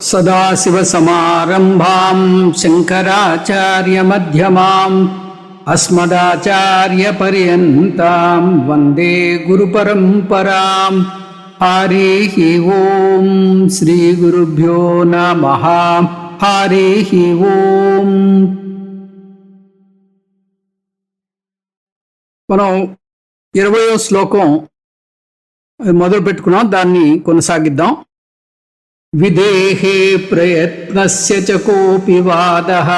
सदाशिवसमारम्भां शङ्कराचार्यमध्यमाम् अस्मदाचार्यपर्यन्तां वन्दे गुरुपरम्पराम्। हरिः ओम् श्रीगुरुभ्यो नमः। हरिः ओम्। మనం 20వ శ్లోకం మొదలు పెట్టుకున్నాం, దాన్ని కొనసాగిద్దాం. విదేహే ప్రయత్నస్య చ కోపి వాదః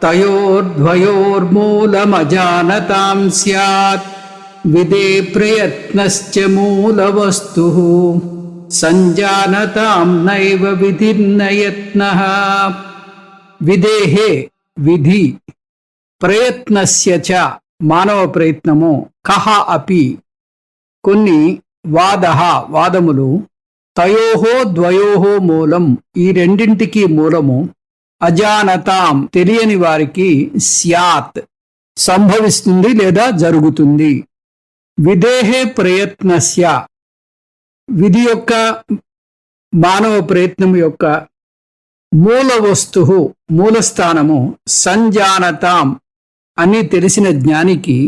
తయోర్ద్వయోర్మూలమజానతాం స్యాత్ విదే ప్రయత్నశ్చ మూలవస్తుః సంజానతాం నైవ విధిర్న యత్నః. విదేహే విధి, ప్రయత్నస్య చ మానవ ప్రయత్నము, కహ అపి కొన్ని, వాదః వాదములు, తయోహో ద్వయోహో మూలం ఈ రెండింటికి మూలము, అజానతాం తెలియని వారికి, స్యాత్ సంభవిస్తుంది లేదా జరుగుతుంది. విదేహే ప్రయత్నస్య విధి యొక్క మానవ ప్రయత్నం యొక్క మూల వస్తువు మూలస్థానము, సంజానతాం అని తెలిసిన జ్ఞానికి,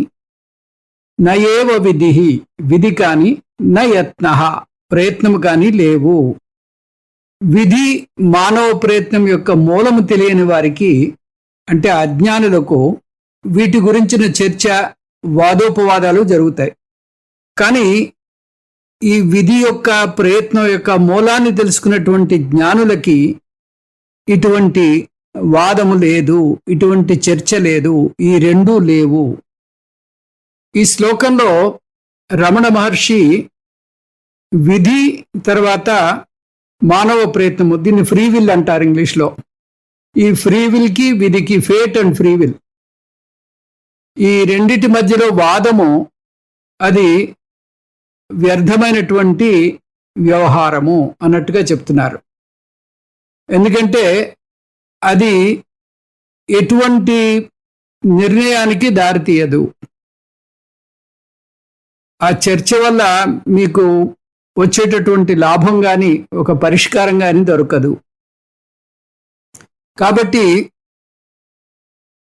నయేవ విధి విధి కాని, నయత్నః ప్రయత్నం కానీ లేవు. విధి మానవ ప్రయత్నం యొక్క మూలము తెలియని వారికి అంటే అజ్ఞానులకు వీటి గురించిన చర్చ, వాదోపవాదాలు జరుగుతాయి. కానీ ఈ విధి యొక్క ప్రయత్నం యొక్క మూలాన్ని తెలుసుకున్నటువంటి జ్ఞానులకి ఇటువంటి వాదము లేదు, ఇటువంటి చర్చ లేదు, ఈ రెండూ లేవు. ఈ శ్లోకంలో రమణ మహర్షి విధి తర్వాత మానవ ప్రయత్నము, దీన్ని ఫ్రీ విల్ అంటారు ఇంగ్లీష్లో. ఈ ఫ్రీ విల్కి విధికి, ఫేట్ అండ్ ఫ్రీ విల్, ఈ రెండిటి మధ్యలో వాదము అది వ్యర్థమైనటువంటి వ్యవహారము అన్నట్టుగా చెప్తున్నారు. ఎందుకంటే అది ఎటువంటి నిర్ణయానికి దారితీయదు. ఆ చర్చ వల్ల మీకు వచ్చేటటువంటి లాభం కానీ ఒక పరిష్కారం కానీ దొరకదు. కాబట్టి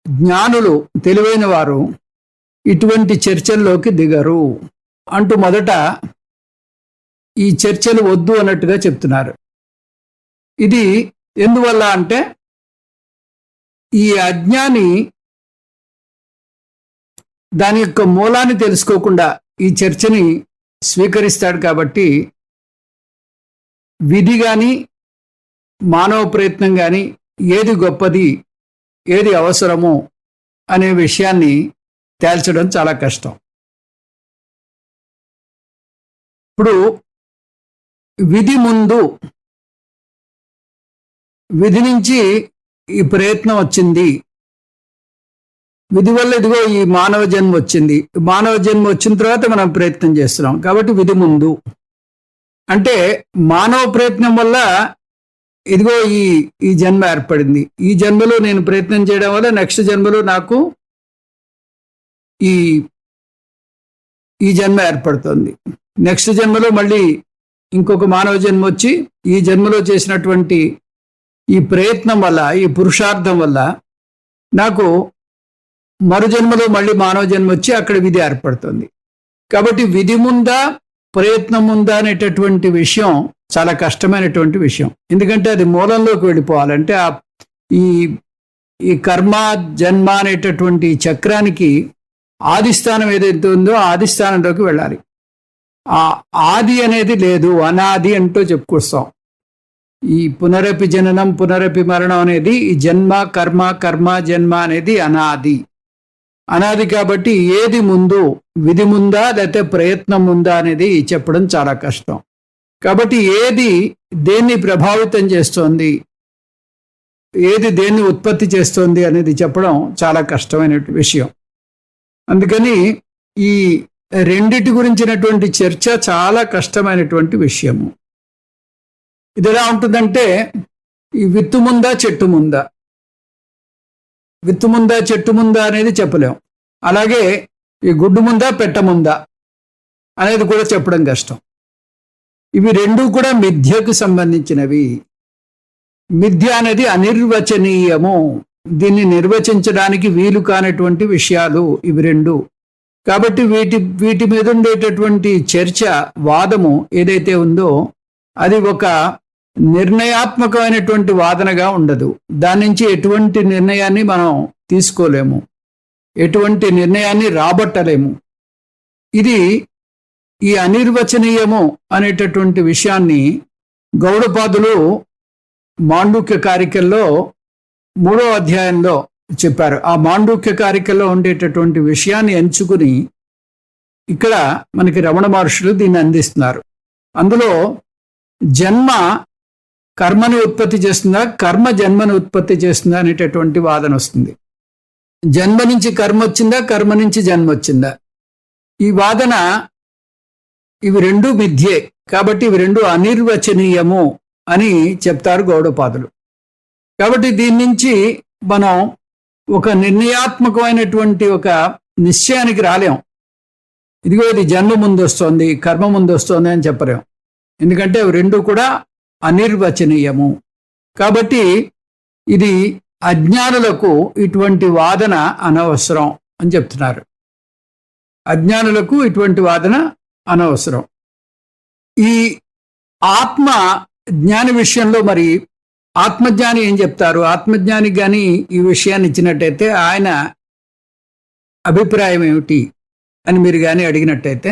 జ్ఞానులు, తెలివైన వారు ఇటువంటి చర్చల్లోకి దిగరు అంటూ మొదట ఈ చర్చలు వద్దు అన్నట్టుగా చెప్తున్నారు. ఇది ఎందువల్ల అంటే ఈ అజ్ఞాని దాని యొక్క మూలాన్ని తెలుసుకోకుండా ఈ చర్చని స్వీకరిస్తాడు. కాబట్టి విధి కానీ మానవ ప్రయత్నం కానీ ఏది గొప్పది, ఏది అవసరము అనే విషయాన్ని తేల్చడం చాలా కష్టం. ఇప్పుడు విధి ముందు, విధి నుంచి ఈ ప్రయత్నం వచ్చింది, విధి వల్ల ఇదిగో ఈ మానవ జన్మ వచ్చింది, మానవ జన్మ వచ్చిన తర్వాత మనం ప్రయత్నం చేస్తున్నాం. కాబట్టి విధి ముందు అంటే మానవ ప్రయత్నం వల్ల ఇదిగో ఈ జన్మ ఏర్పడింది, ఈ జన్మలో నేను ప్రయత్నం చేయడం వల్ల నెక్స్ట్ జన్మలో నాకు ఈ జన్మ ఏర్పడుతుంది. నెక్స్ట్ జన్మలో మళ్ళీ ఇంకొక మానవ జన్మ వచ్చి ఈ జన్మలో చేసినటువంటి ఈ ప్రయత్నం వల్ల, ఈ పురుషార్థం వల్ల నాకు మరు జన్మలో మళ్ళీ మానవ జన్మ వచ్చి అక్కడ విధి ఏర్పడుతుంది. కాబట్టి విధి ముందా ప్రయత్నం ఉందా అనేటటువంటి విషయం చాలా కష్టమైనటువంటి విషయం. ఎందుకంటే అది మూలంలోకి వెళ్ళిపోవాలంటే ఈ కర్మ జన్మ అనేటటువంటి చక్రానికి ఆదిస్థానం ఏదైతే ఉందో ఆదిస్థానంలోకి వెళ్ళాలి. ఆ ఆది అనేది లేదు, అనాది అంటూ చెప్పుకొస్తాం. ఈ పునరపి జననం పునరపి మరణం అనేది, ఈ జన్మ కర్మ, కర్మ జన్మ అనేది అనాది. అనాది కాబట్టి ఏది ముందు, విధి ముందా లేకపోతే ప్రయత్నం ముందా అనేది చెప్పడం చాలా కష్టం. కాబట్టి ఏది దేన్ని ప్రభావితం చేస్తోంది, ఏది దేన్ని ఉత్పత్తి చేస్తోంది అనేది చెప్పడం చాలా కష్టమైన విషయం. అందుకని ఈ రెండిటి గురించినటువంటి చర్చ చాలా కష్టమైనటువంటి విషయము. ఇది ఎలా ఉంటుందంటే, ఈ విత్తు ముందా చెట్టు ముందా, విత్తు ముందా చెట్టు ముందా అనేది చెప్పలేం. అలాగే ఈ గుడ్డు ముందా పెట్ట ముందా అనేది కూడా చెప్పడం కష్టం. ఇవి రెండూ కూడా మిథ్యకు సంబంధించినవి. మిథ్య అనేది అనిర్వచనీయము, దీన్ని నిర్వచించడానికి వీలు కానటువంటి విషయాలు ఇవి రెండు. కాబట్టి వీటి మీద ఉండేటటువంటి చర్చ, వాదము ఏదైతే ఉందో అది ఒక నిర్ణయాత్మకమైనటువంటి వాదనగా ఉండదు. దాని నుంచి ఎటువంటి నిర్ణయాన్ని మనం తీసుకోలేము, ఎటువంటి నిర్ణయాన్ని రాబట్టలేము. ఇది ఈ అనిర్వచనీయము అనేటటువంటి విషయాన్ని గౌడపాదులు మాండూక్య కారికల్లో 3వ అధ్యాయంలో చెప్పారు. ఆ మాండూక్య కారికల్లో ఉండేటటువంటి విషయాన్ని ఎంచుకుని ఇక్కడ మనకి రమణ మహర్షులు దీన్ని అందిస్తున్నారు. అందులో జన్మ కర్మని ఉత్పత్తి చేస్తుందా, కర్మ జన్మని ఉత్పత్తి చేస్తుందా అనేటటువంటి వాదన వస్తుంది. జన్మ నుంచి కర్మ వచ్చిందా, కర్మ నుంచి జన్మ వచ్చిందా? ఈ వాదన ఇవి రెండు మిథ్యే, కాబట్టి ఇవి రెండు అనిర్వచనీయము అని చెప్తారు గౌడపాదులు. కాబట్టి దీని నుంచి మనం ఒక నిర్ణయాత్మకమైనటువంటి ఒక నిశ్చయానికి రాలేం. ఇదిగో ఇది జన్మ ముందు వస్తుంది, కర్మ ముందు వస్తుంది అని చెప్పలేం. ఎందుకంటే అవి రెండు కూడా అనిర్వచనీయము. కాబట్టి ఇది అజ్ఞానులకు ఇటువంటి వాదన అనవసరం అని చెప్తున్నారు. అజ్ఞానులకు ఇటువంటి వాదన అనవసరం. ఈ ఆత్మ జ్ఞాని విషయంలో మరి ఆత్మజ్ఞాని ఏం చెప్తారు? ఆత్మజ్ఞానికి కానీ ఈ విషయాన్ని ఇచ్చినట్టయితే ఆయన అభిప్రాయం ఏమిటి అని మీరు కానీ అడిగినట్టయితే,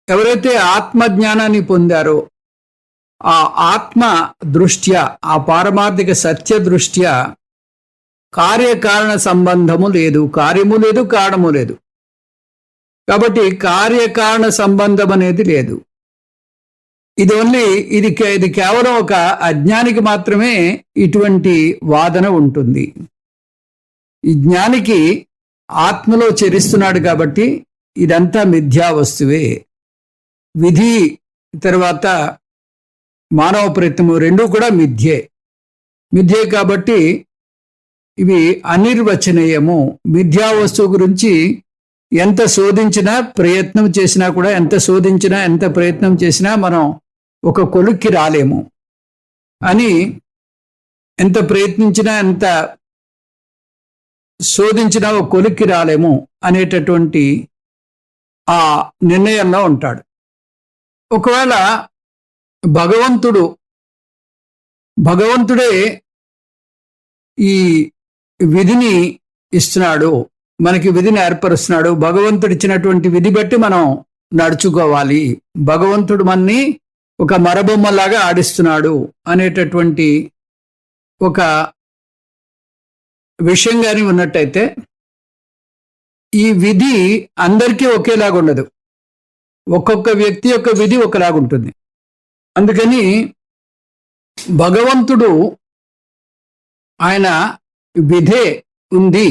ఎవరైతే ఆత్మజ్ఞానాన్ని పొందారో ఆ ఆత్మ దృష్ట్యా, ఆ పారమార్థిక సత్య దృష్ట్యా కార్యకారణ సంబంధము లేదు, కార్యము లేదు, కారణము లేదు. కాబట్టి కార్యకారణ సంబంధం అనేది లేదు. ఇది కేవలం ఒక అజ్ఞానికి మాత్రమే ఇటువంటి వాదన ఉంటుంది. ఈ జ్ఞానికి ఆత్మలో చరిస్తున్నాడు కాబట్టి ఇదంతా మిథ్యా వస్తువే. విధి తర్వాత మానవ ప్రయత్నము రెండూ కూడా మిథ్యే కాబట్టి ఇవి అనిర్వచనీయము. మిథ్యా వస్తువు గురించి ఎంత శోధించినా, ప్రయత్నం చేసినా కూడా, ఎంత ప్రయత్నం చేసినా మనం ఒక కొలుక్కి రాలేము అని, ఎంత ప్రయత్నించినా, ఎంత శోధించినా ఒక కొలుక్కి రాలేము అనేటటువంటి ఆ నిర్ణయంలో ఉంటాడు. ఒకవేళ భగవంతుడే ఈ విధిని ఇస్తున్నాడు, మనకి విధిని ఏర్పరుస్తున్నాడు, భగవంతుడు ఇచ్చినటువంటి విధి బట్టి మనం నడుచుకోవాలి, భగవంతుడు మనని ఒక మరబొమ్మలాగా ఆడిస్తున్నాడు అనేటటువంటి ఒక విషయం కానీ ఉన్నట్టయితే, ఈ విధి అందరికీ ఒకేలాగా ఉండదు. ఒక్కొక్క వ్యక్తి యొక్క విధి ఒకలాగుంటుంది. అందుకని భగవంతుడు ఆయన విధే ఉంది,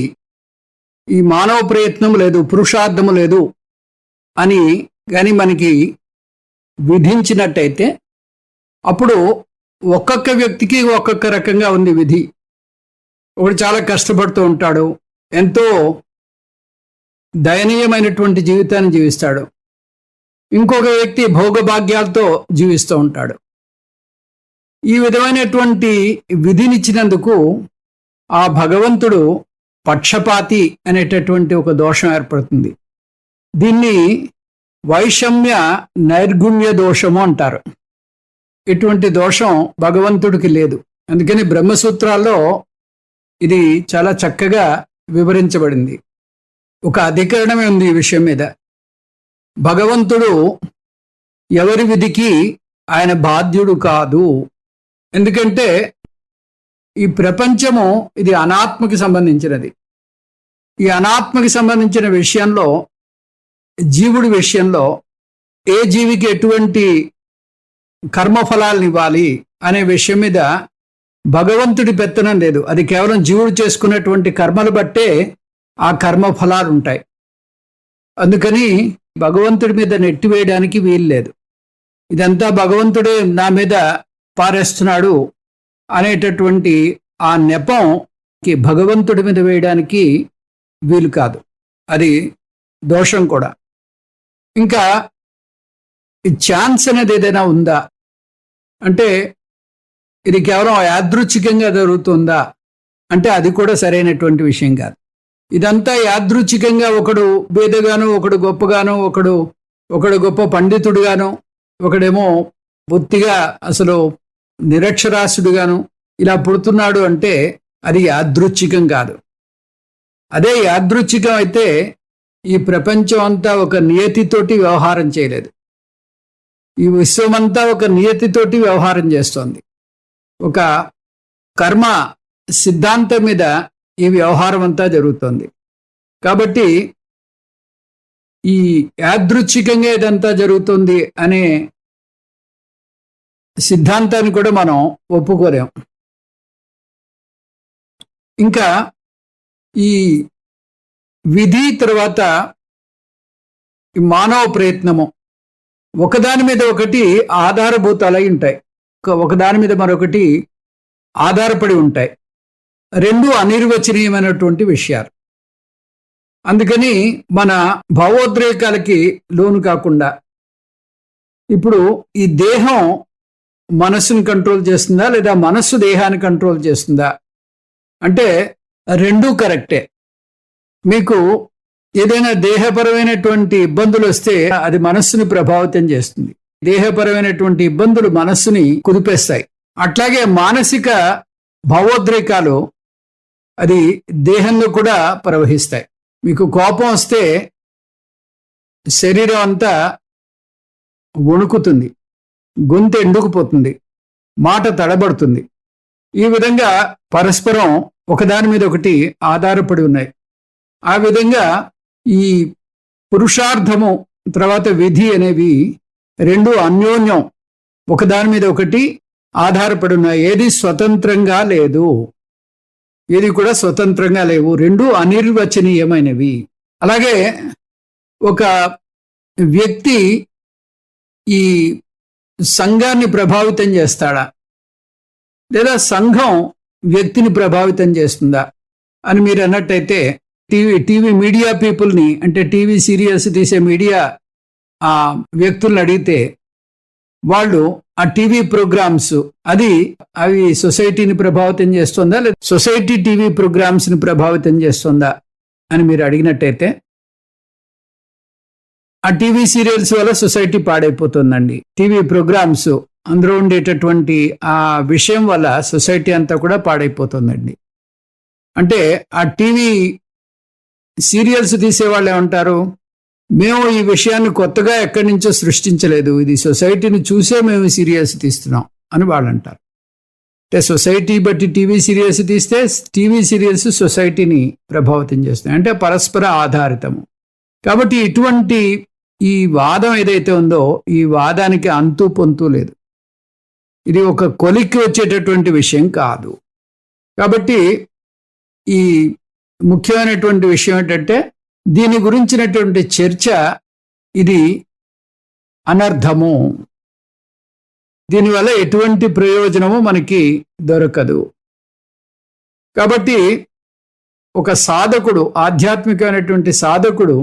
ఈ మానవ ప్రయత్నం లేదు, పురుషార్థము లేదు అని కానీ మనకి విధించినట్టయితే, అప్పుడు ఒక్కొక్క వ్యక్తికి ఒక్కొక్క రకంగా ఉంది విధి. ఒకడు చాలా కష్టపడుతూ ఉంటాడు, ఎంతో దయనీయమైనటువంటి జీవితాన్ని జీవిస్తాడు. ఇంకొక వ్యక్తి భోగభాగ్యాలతో జీవిస్తూ ఉంటాడు. ఈ విధమైనటువంటి విధినిచ్చినందుకు ఆ భగవంతుడు పక్షపాతి అనేటటువంటి ఒక దోషం ఏర్పడుతుంది. దీన్ని వైషమ్య నైర్గుణ్య దోషము అంటారు. ఇటువంటి దోషం భగవంతుడికి లేదు. అందుకని బ్రహ్మసూత్రాల్లో ఇది చాలా చక్కగా వివరించబడింది. ఒక అధికరణమే ఉంది ఈ విషయం మీద. భగవంతుడు ఎవరి విధికి ఆయన బాధ్యుడు కాదు. ఎందుకంటే ఈ ప్రపంచము ఇది అనాత్మకి సంబంధించినది. ఈ అనాత్మకి సంబంధించిన విషయంలో, జీవుడి విషయంలో ఏ జీవికి ఎటువంటి కర్మఫలాలను ఇవ్వాలి అనే విషయం మీద భగవంతుడి పెత్తనం లేదు. అది కేవలం జీవుడు చేసుకున్నటువంటి కర్మలు బట్టే ఆ కర్మఫలాలు ఉంటాయి. అందుకని భగవంతుడి మీద నెట్టివేయడానికి వీలు లేదు. ఇదంతా భగవంతుడే నా మీద పారేస్తున్నాడు అనేటటువంటి ఆ నెపంకి భగవంతుడి మీద వేయడానికి వీలు కాదు. అది దోషం కూడా. ఇంకా ఈ ఛాన్స్ అనేది ఏదైనా ఉందా అంటే, ఇది కేవలం యాదృచ్ఛికంగా జరుగుతుందా అంటే అది కూడా సరైనటువంటి విషయం కాదు. ఇదంతా యాదృచ్ఛికంగా ఒకడు బేదగాను, ఒకడు గొప్పగాను, ఒకడు గొప్ప పండితుడుగాను, ఒకడేమో బొత్తిగా అసలు నిరక్షరాస్యుడుగాను ఇలా పుడుతున్నాడు అంటే అది యాదృచ్ఛికం కాదు. అదే యాదృచ్ఛికం అయితే ఈ ప్రపంచం అంతా ఒక నియతితోటి వ్యవహారం చేయలేదు. ఈ విశ్వమంతా ఒక నియతితోటి వ్యవహారం చేస్తోంది. ఒక కర్మ సిద్ధాంతం మీద ఈ వ్యవహారం అంతా జరుగుతోంది. కాబట్టి ఈ యాదృచ్ఛికంగా ఇదంతా జరుగుతుంది అనే సిద్ధాంతాన్ని కూడా మనం ఒప్పుకోలేం. ఇంకా ఈ విధి తర్వాత ఈ మానవ ప్రయత్నము ఒకదాని మీద ఒకటి ఆధారభూతాలై ఉంటాయి, ఒకదాని మీద మరొకటి ఆధారపడి ఉంటాయి. రెండు అనిర్వచనీయమైనటువంటి విషయాలు. అందుకని మన భావోద్రేకాలకి లోను కాకుండా ఇప్పుడు ఈ దేహం మనస్సుని కంట్రోల్ చేస్తుందా లేదా మనస్సు దేహాన్ని కంట్రోల్ చేస్తుందా అంటే రెండూ కరెక్టే. మీకు ఏదైనా దేహపరమైనటువంటి ఇబ్బందులు వస్తే అది మనస్సుని ప్రభావితం చేస్తుంది. దేహపరమైనటువంటి ఇబ్బందులు మనస్సుని కుదిపేస్తాయి. అట్లాగే మానసిక భావోద్రేకాలు అది దేహంలో కూడా ప్రవహిస్తాయి. మీకు కోపం వస్తే శరీరం అంతా వణుకుతుంది, గొంతు ఎండుకుపోతుంది, మాట తడబడుతుంది. ఈ విధంగా పరస్పరం ఒకదాని మీద ఒకటి ఆధారపడి ఉన్నాయి. ఆ విధంగా ఈ పురుషార్థము తర్వాత విధి అనేవి రెండు అన్యోన్యం ఒకదాని మీద ఒకటి ఆధారపడి ఉన్నాయి. ఏది స్వతంత్రంగా లేదు, ఏది కూడా స్వతంత్రంగా లేవు, రెండు అనిర్వచనీయమైనవి. అలాగే ఒక వ్యక్తి ఈ సంఘాన్ని ప్రభావితం చేస్తాడా లేదా సంఘం వ్యక్తిని ప్రభావితం చేస్తుందా అని మీరు అన్నట్టయితే టీవీ మీడియా పీపుల్ని అంటే టీవీ సీరియల్స్ తీసే మీడియా వ్యక్తులను అడిగితే వాళ్ళు ఆ టీవీ ప్రోగ్రామ్స్ అవి సొసైటీని ప్రభావితం చేస్తుందా లేదా సొసైటీ టీవీ ప్రోగ్రామ్స్ని ప్రభావితం చేస్తుందా అని మీరు అడిగినట్టయితే ఆ టీవీ సీరియల్స్ వల్ల సొసైటీ పాడైపోతుందండి. టీవీ ప్రోగ్రామ్స్ అందులో ఉండేటటువంటి ఆ విషయం వల్ల సొసైటీ అంతా కూడా పాడైపోతుందండి. అంటే ఆ టీవీ సీరియల్స్ తీసేవాళ్ళు ఏమంటారు, మేము ఈ విషయాన్ని కొత్తగా ఎక్కడి నుంచో సృష్టించలేదు, ఇది సొసైటీని చూసే మేము సీరియల్స్ తీస్తున్నాం అని వాళ్ళు అంటారు. అంటే సొసైటీ బట్టి టీవీ సీరియల్స్ తీస్తే టీవీ సీరియల్స్ సొసైటీని ప్రభావితం చేస్తాయి. అంటే పరస్పర ఆధారితము. కాబట్టి ఇటువంటి ఈ వాదం ఏదైతే ఉందో ఈ వాదానికి అంతు పొంతు లేదు. ఇది ఒక కొలిక్కి వచ్చేటటువంటి విషయం కాదు. కాబట్టి ఈ ముఖ్యమైనటువంటి విషయం ఏంటంటే దీని గురించినటువంటి చర్చ ఇది అనర్థము. దీనివల్ల ఎటువంటి ప్రయోజనము మనకి దొరకదు. కాబట్టి ఒక సాధకుడు, ఆధ్యాత్మికమైనటువంటి సాధకుడు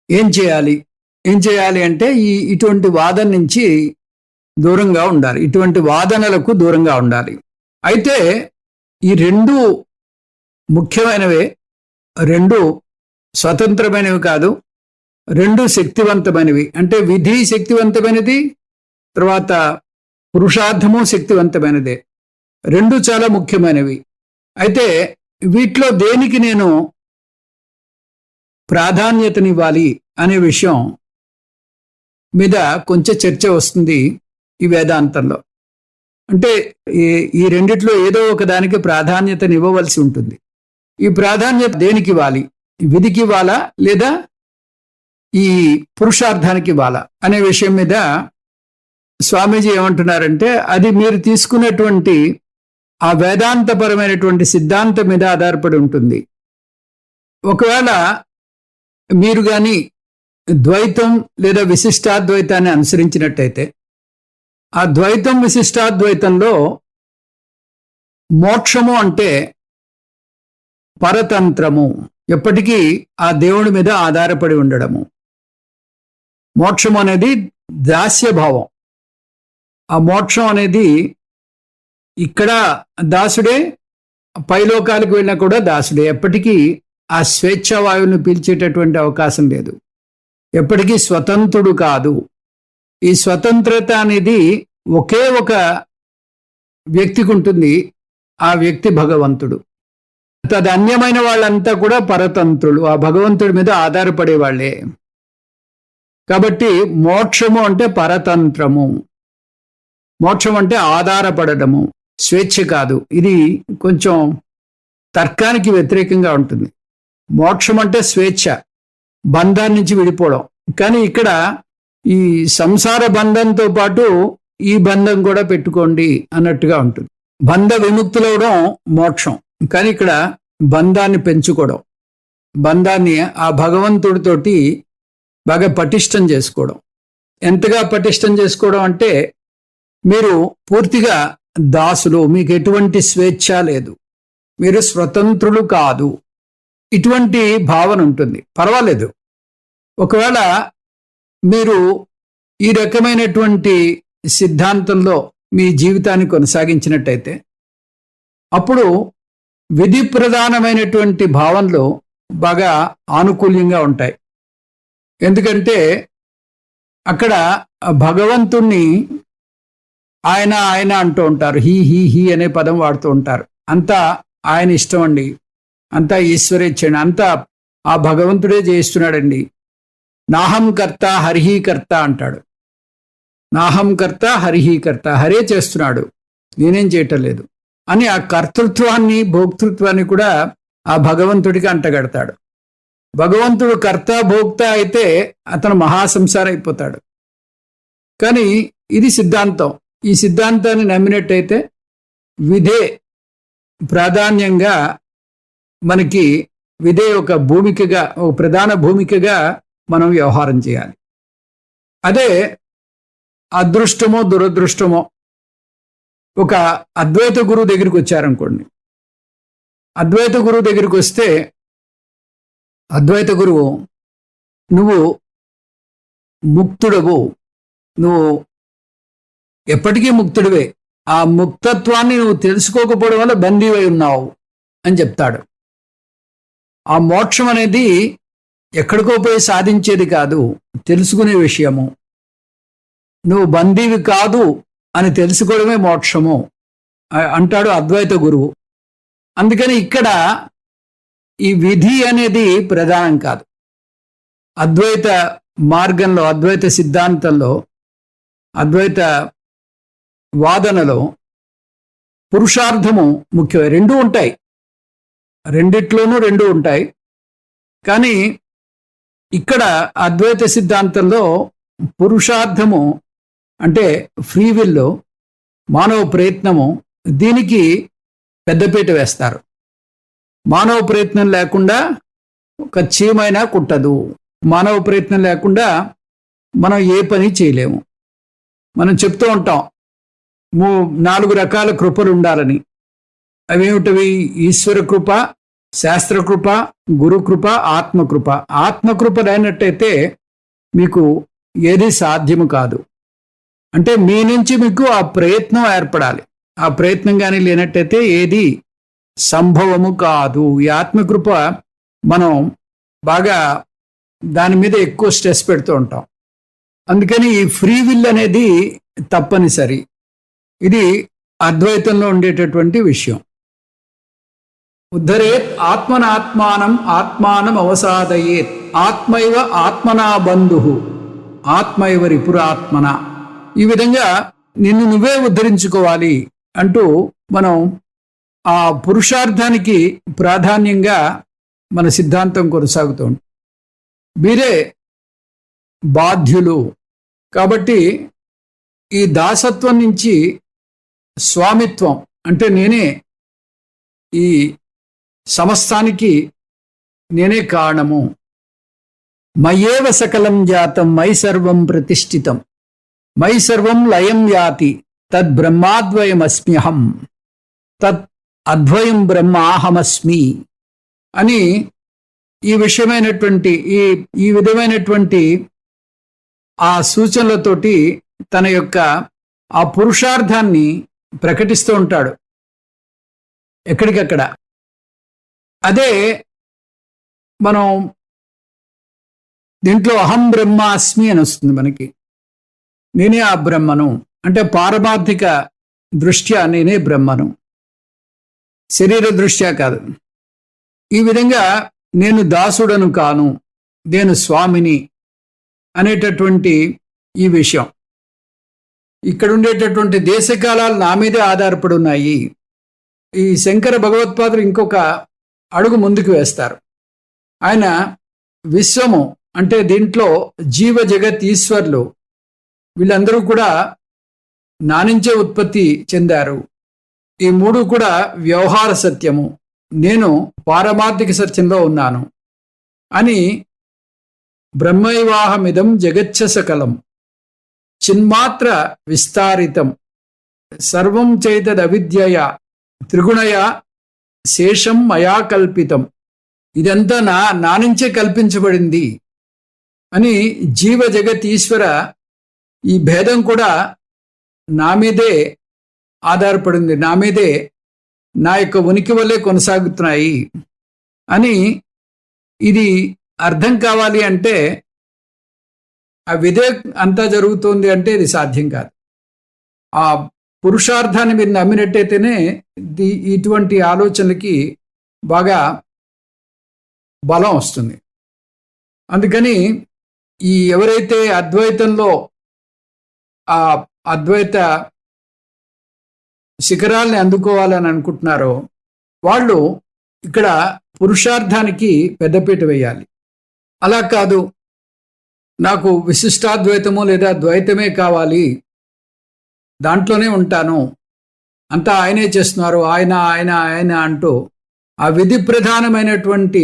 ఏం చేయాలి అంటే ఇటువంటి వాదన నుంచి దూరంగా ఉండాలి, ఇటువంటి వాదనలకు దూరంగా ఉండాలి. అయితే ఈ రెండు ముఖ్యమైనవే, రెండు స్వతంత్రమైనవి కాదు, రెండు శక్తివంతమైనవి. అంటే విధి శక్తివంతమైనది, తర్వాత పురుషార్థము శక్తివంతమైనదే. రెండు చాలా ముఖ్యమైనవి. అయితే వీటిలో దేనికి నేను ప్రాధాన్యతనివ్వాలి అనే విషయం మీద కొంచెం చర్చ వస్తుంది ఈ వేదాంతంలో. అంటే ఈ రెండిట్లో ఏదో ఒక దానికి ప్రాధాన్యతనివ్వవలసి ఉంటుంది. ఈ ప్రాధాన్యత దేనికి ఇవ్వాలి, విధికి ఇవ్వాలా లేదా ఈ పురుషార్థానికి ఇవ్వాలా అనే విషయం మీద స్వామీజీ ఏమంటున్నారంటే అది మీరు తీసుకున్నటువంటి ఆ వేదాంతపరమైనటువంటి సిద్ధాంతం మీద ఆధారపడి ఉంటుంది. ఒకవేళ మీరు కానీ ద్వైతం లేదా విశిష్టాద్వైతాన్ని అనుసరించినట్టయితే ఆ ద్వైతం విశిష్టాద్వైతంలో మోక్షము అంటే పరతంత్రము, ఎప్పటికీ ఆ దేవుడి మీద ఆధారపడి ఉండడము. మోక్షం అనేది దాస్యభావం. ఆ మోక్షం అనేది ఇక్కడ దాసుడే, పైలోకాలకు వెళ్ళినా కూడా దాసుడే. ఎప్పటికీ ఆ స్వేచ్ఛావాయువును పీల్చేటటువంటి అవకాశం లేదు. ఎప్పటికీ స్వతంత్రుడు కాదు. ఈ స్వతంత్రత అనేది ఒకే ఒక వ్యక్తికి ఉంటుంది. ఆ వ్యక్తి భగవంతుడు. తదన్యమైన వాళ్ళంతా కూడా పరతంత్రులు, ఆ భగవంతుడి మీద ఆధారపడే వాళ్ళే. కాబట్టి మోక్షము అంటే పరతంత్రము, మోక్షం అంటే ఆధారపడటము, స్వేచ్ఛ కాదు. ఇది కొంచెం తర్కానికి వ్యతిరేకంగా ఉంటుంది. మోక్షం అంటే స్వేచ్ఛ, బంధాన్ని నుంచి విడిపోవడం. కానీ ఇక్కడ ఈ సంసార బంధంతో పాటు ఈ బంధం కూడా పెట్టుకోండి అన్నట్టుగా ఉంటుంది. బంధ విముక్తులవడం మోక్షం, కానీ ఇక్కడ బంధాన్ని పెంచుకోవడం, బంధాన్ని ఆ భగవంతుడితోటి బాగా పటిష్టం చేసుకోవడం. ఎంతగా పటిష్టం చేసుకోవడం అంటే మీరు పూర్తిగా దాసులు, మీకు ఎటువంటి స్వేచ్ఛ లేదు, మీరు స్వతంత్రులు కాదు, ఇటువంటి భావన ఉంటుంది. పర్వాలేదు, ఒకవేళ మీరు ఈ రకమైనటువంటి సిద్ధాంతంలో మీ జీవితాన్ని కొనసాగించినట్టయితే అప్పుడు విధి ప్రధానమైనటువంటి భావనలు బాగా ఆనుకూల్యంగా ఉంటాయి. ఎందుకంటే అక్కడ భగవంతుణ్ణి ఆయన ఆయన అంటూ ఉంటారు, హీ హీ హీ అనే పదం వాడుతూ ఉంటారు. అంతా ఆయన ఇష్టం అండి, అంతా ఈశ్వరేచ్ఛండి, అంతా ఆ భగవంతుడే చేస్తున్నాడండి. నాహం కర్త హరిహి కర్త అంటాడు. నాహం కర్త హరిహి కర్త, హరే చేస్తున్నాడు, నేనేం చేయటం లేదు అని ఆ కర్తృత్వాన్ని భోక్తృత్వాన్ని కూడా ఆ భగవంతుడికి అంటగడతాడు. భగవంతుడు కర్త భోక్త అయితే అతను మహాసంసారం అయిపోతాడు. కానీ ఇది సిద్ధాంతం. ఈ సిద్ధాంతాన్ని నమ్మినట్టయితే విధే ప్రాధాన్యంగా మనకి, విధే ఒక భూమికగా, ఒక ప్రధాన భూమికగా మనం వ్యవహారం చేయాలి. అదే అదృష్టమో దురదృష్టమో ఒక అద్వైత గురువు దగ్గరికి వచ్చారనుకోండి. అద్వైత గురువు దగ్గరికి వస్తే అద్వైత గురువు, నువ్వు ముక్తుడవు, నువ్వు ఎప్పటికీ ముక్తుడివే, ఆ ముక్తత్వాన్ని నువ్వు తెలుసుకోకపోవడం వల్ల బందీవై ఉన్నావు అని చెప్తాడు. ఆ మోక్షం అనేది ఎక్కడికో పోయి సాధించేది కాదు, తెలుసుకునే విషయము. నువ్వు బందీవి కాదు అని తెలుసుకోవడమే మోక్షము అంటాడు అద్వైత గురువు. అందుకని ఇక్కడ ఈ విధి అనేది ప్రధానం కాదు. అద్వైత మార్గంలో, అద్వైత సిద్ధాంతంలో, అద్వైత వాదనలో పురుషార్థము ముఖ్యమే. రెండూ ఉంటాయి, రెండిట్లోనూ రెండు ఉంటాయి. కానీ ఇక్కడ అద్వైత సిద్ధాంతంలో పురుషార్థము అంటే ఫ్రీ విల్, మానవ ప్రయత్నము, దీనికి పెద్దపీట వేస్తారు. మానవ ప్రయత్నం లేకుండా ఒక చీమైనా కుట్టదు. మానవ ప్రయత్నం లేకుండా మనం ఏ పని చేయలేము. మనం చెప్తూ ఉంటాం 4 రకాల కృపలు ఉండాలని. అవేమిటవి? ఈశ్వర కృప, శాస్త్రకృప, గురుకృప, ఆత్మకృప. ఆత్మకృప లేనట్టయితే మీకు ఏది సాధ్యము కాదు. అంటే మీ నుంచి మీకు ఆ ప్రయత్నం ఏర్పడాలి. ఆ ప్రయత్నం కానీ లేనట్టయితే ఏది సంభవము కాదు. ఈ ఆత్మకృప మనం బాగా దాని మీద ఎక్కువ స్ట్రెస్ పెడుతూ ఉంటాం. అందుకని ఈ ఫ్రీ విల్ అనేది తప్పనిసరి. ఇది అద్వైతంలో ఉండేటటువంటి విషయం. ఉద్ధరేత్ ఆత్మనాత్మానం ఆత్మానం అవసాదయేత్ ఆత్మైవ ఆత్మనా బంధు ఆత్మైవ రిపురాత్మన. ఈ విధంగా నిన్ను నువ్వే ఉద్ధరించుకోవాలి అంటూ మనం ఆ పురుషార్థానికి ప్రాధాన్యంగా మన సిద్ధాంతం కొనసాగుతుంది. మీరే బాధ్యులు. కాబట్టి ఈ దాసత్వం నుంచి స్వామిత్వం అంటే నేనే ఈ సమస్తానికి నేనే కారణము. మయేవ సకలం జాతం మై సర్వం ప్రతిష్ఠితం మై సర్వం లయం యాతి తద్ బ్రహ్మాద్వయమస్మ్యహం తత్ అద్వయం బ్రహ్మాహమస్మి అని ఈ విషయమైనటువంటి ఈ విధమైనటువంటి ఆ సూచనలతోటి తన యొక్క ఆ పురుషార్థాన్ని ప్రకటిస్తూ ఉంటాడు ఎక్కడికక్కడ. అదే మనం దీంట్లో అహం బ్రహ్మాస్మి అని వస్తుంది మనకి. నేనే ఆ బ్రహ్మను, అంటే పారమార్థిక దృష్ట్యా నేనే బ్రహ్మను, శరీర దృష్ట్యా కాదు. ఈ విధంగా నేను దాసుడను కాను, నేను స్వామిని అనేటటువంటి ఈ విషయం. ఇక్కడ ఉండేటటువంటి దేశకాలాలు నా మీదే ఆధారపడి ఉన్నాయి. ఈ శంకర భగవత్పాదులు ఇంకొక అడుగు ముందుకు వేస్తారు. ఆయన విశ్వము అంటే దీంట్లో జీవ జగత్ ఈశ్వర్లు వీళ్ళందరూ కూడా నా నుంచే ఉత్పత్తి చెందారు. ఈ మూడు కూడా వ్యవహార సత్యము, నేను పారమార్థిక సత్యంలో ఉన్నాను అని బ్రహ్మైవాహమిదం జగచ్చ సకలం చిన్మాత్ర విస్తారితం సర్వం చైతదవిద్యయ త్రిగుణయ శేషం మయా కల్పితం. ఇదంతా నా నుంచే కల్పించబడింది అని జీవ జగత్ ఈశ్వర ఈ భేదం కూడా నా మీదే ఆధారపడింది, నా మీదే నా యొక్క ఉనికి వల్లే కొనసాగుతున్నాయి అని. ఇది అర్థం కావాలి అంటే ఆ విదే అంతా జరుగుతోంది అంటే ఇది సాధ్యం కాదు. ఆ పురుషార్థాన్ని మీరు నమ్మినట్టయితేనే ఇటువంటి ఆలోచనలకి బాగా బలం వస్తుంది. అందుకని ఈ ఎవరైతే అద్వైతంలో ఆ అద్వైత శిఖరాల్ని అందుకోవాలని అనుకుంటున్నారో వాళ్ళు ఇక్కడ పురుషార్థానికి పెద్దపీట వేయాలి. అలా కాదు, నాకు విశిష్టాద్వైతము లేదా ద్వైతమే కావాలి, దాంట్లోనే ఉంటాను, అంతా ఆయనే చేస్తున్నారు, ఆయన ఆయన ఆయన అంటూ ఆ విధి ప్రధానమైనటువంటి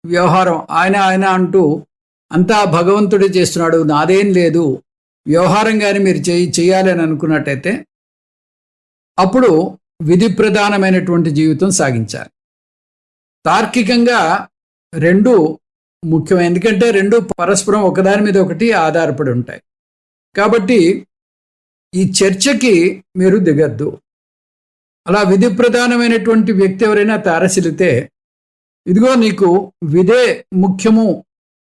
వ్యవహారం ఆయన ఆయన అంటూ అంతా భగవంతుడే చేస్తున్నాడు, నాదేం లేదు, వ్యవహారంగానే మీరు చేయాలి అని అనుకున్నట్టయితే అప్పుడు విధి ప్రధానమైనటువంటి జీవితం సాగించాలి. తార్కికంగా రెండు ముఖ్యమైన, ఎందుకంటే రెండు పరస్పరం ఒకదాని మీద ఒకటి ఆధారపడి ఉంటాయి. కాబట్టి ఈ చర్చకి మీరు దిగద్దు. అలా విధి ప్రధానమైనటువంటి వ్యక్తి ఎవరైనా తారసిలితే, ఇదిగో నీకు విధే ముఖ్యము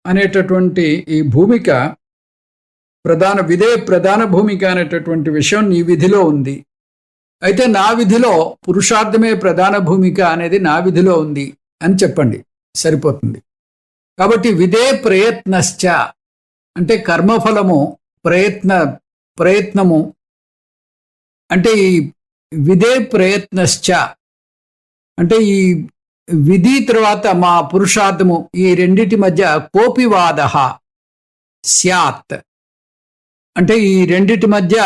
అనేటటువంటి ఈ భూమిక విధే ప్రధాన భూమిక అనేటటువంటి విషయం నీ విధిలో ఉంది, అయితే నా విధిలో పురుషార్థమే ప్రధాన భూమిక అనేది నా విధిలో ఉంది అని చెప్పండి, సరిపోతుంది. కాబట్టి విధే ప్రయత్నశ్చ అంటే కర్మఫలము, ప్రయత్నము అంటే ఈ విధే ప్రయత్నశ్చ అంటే ఈ విధి తర్వాత మా పురుషార్థము ఈ రెండిటి మధ్య కోపివాద స్యాత్ అంటే ఈ రెండిటి మధ్య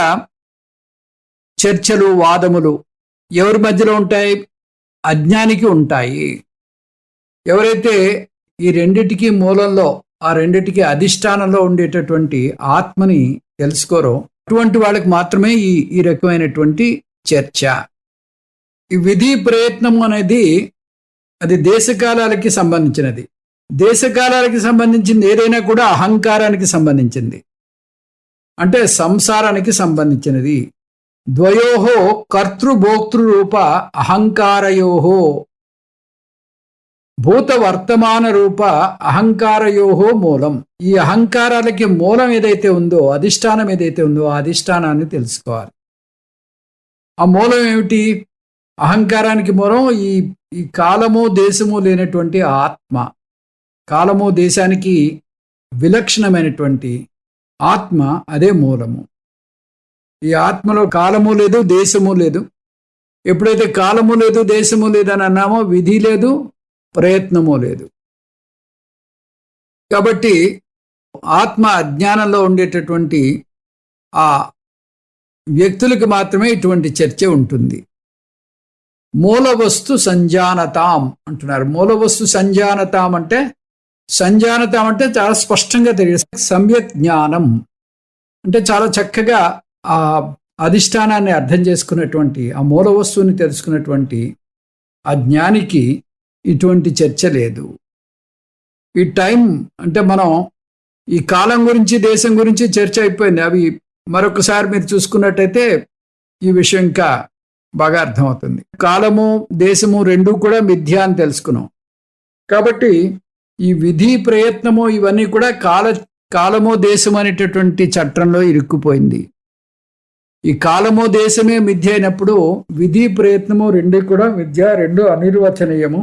చర్చలు వాదములు ఎవరి మధ్యలో ఉంటాయి? అజ్ఞానికి ఉంటాయి. ఎవరైతే ఈ రెండిటికి మూలంలో, ఆ రెండిటికి అధిష్టానంలో ఉండేటటువంటి ఆత్మని తెలుసుకోరో అటువంటి వాళ్ళకి మాత్రమే ఈ రకమైనటువంటి చర్చ. ఈ విధి ప్రయత్నం అనేది అది దేశకాలాలకి సంబంధించినది. దేశకాలాలకి సంబంధించింది ఏదైనా కూడా అహంకారానికి సంబంధించింది, అంటే సంసారానికి సంబంధించినది. ద్వయోహో కర్తృభోక్తృరూప అహంకారయోహో భూత వర్తమాన రూప అహంకారయోహో మూలం. ఈ అహంకారాలకి మూలం ఏదైతే ఉందో, అధిష్టానం ఏదైతే ఉందో, ఆ అధిష్టానాన్ని తెలుసుకోవాలి. ఆ మూలం ఏమిటి? అహంకారానికి మూలం ఈ కాలము దేశము లేనటువంటి ఆత్మ. కాలము దేశానికి విలక్షణమైనటువంటి ఆత్మ, అదే మూలము. ఈ ఆత్మలో కాలము లేదు, దేశము లేదు. ఎప్పుడైతే కాలము లేదు, దేశము లేదని అన్నామో విధి లేదు, ప్రయత్నము లేదు. కాబట్టి ఆత్మ అజ్ఞానంలో ఉండేటటువంటి ఆ వ్యక్తులకు మాత్రమే ఇటువంటి చర్చ ఉంటుంది. మూల వస్తు సంజానతాం అంటున్నారు. మూల వస్తు సంజానతాం అంటే చాలా స్పష్టంగా తెలియదు. సమ్యక్ జ్ఞానం అంటే చాలా చక్కగా ఆ అధిష్టానాన్ని అర్థం చేసుకున్నటువంటి, ఆ మూల వస్తువుని తెలుసుకున్నటువంటి ఆ జ్ఞానికి ఇటువంటి చర్చ లేదు. ఈ టైం అంటే మనం ఈ కాలం గురించి, దేశం గురించి చర్చ అయిపోయింది. అవి మరొకసారి మీరు చూసుకున్నట్టయితే ఈ విషయం ఇంకా బాగా అర్థమవుతుంది. కాలము దేశము రెండూ కూడా మిథ్య అని తెలుసుకున్నాం. కాబట్టి ఈ విధి ప్రయత్నము ఇవన్నీ కూడా కాలము దేశము అనేటటువంటి చట్టంలో ఇరుక్కుపోయింది. ఈ కాలము దేశమే మిథ్య అయినప్పుడు విధి ప్రయత్నము రెండూ కూడా మిథ్య, రెండు అనిర్వచనీయము.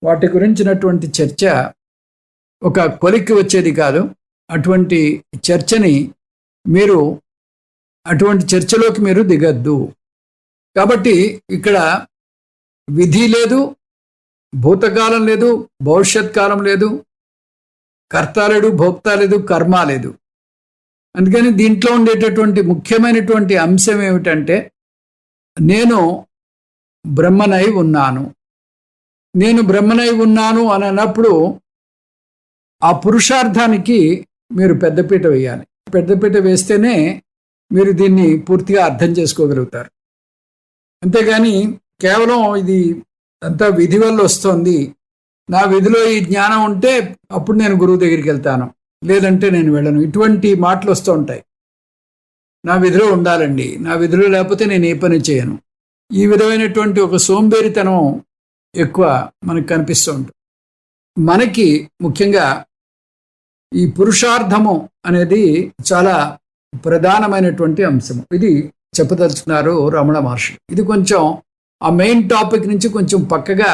వాటి గురించినటువంటి చర్చ ఒక కొలిక్కి వచ్చేది కాదు. అటువంటి చర్చని మీరు అటువంటి చర్చలోకి మీరు దిగద్దు. కాబట్టి ఇక్కడ విధి లేదు, భూతకాలం లేదు, భవిష్యత్ కాలం లేదు, కర్త లేడు, భోక్త లేదు, కర్మ లేదు. అందుకని దీంట్లో ఉండేటటువంటి ముఖ్యమైనటువంటి అంశం ఏమిటంటే నేను బ్రహ్మనై ఉన్నాను. నేను బ్రహ్మనై ఉన్నాను అని అన్నప్పుడు ఆ పురుషార్థానికి మీరు పెద్దపీట వేయాలి. పెద్దపీట వేస్తేనే మీరు దీన్ని పూర్తిగా అర్థం చేసుకోగలుగుతారు. అంతేగాని కేవలం ఇది అంతా విధి వల్ల వస్తుంది, నా విధిలో ఈ జ్ఞానం ఉంటే అప్పుడు నేను గురువు దగ్గరికి వెళ్తాను, లేదంటే నేను వెళ్ళను, ఇటువంటి మాటలు వస్తూ ఉంటాయి. నా విధిలో ఉండాలండి, నా విధిలో లేకపోతే నేను ఏ పని చేయను. ఈ విధమైనటువంటి ఒక సోంబేరితనం ఎక్కువ మనకు కనిపిస్తూ ఉంటుంది. మనకి ముఖ్యంగా ఈ పురుషార్థము అనేది చాలా ప్రధానమైనటువంటి అంశము. ఇది చెప్పదలుచుకున్నారు రమణ మహర్షి. ఇది కొంచెం ఆ మెయిన్ టాపిక్ నుంచి కొంచెం పక్కగా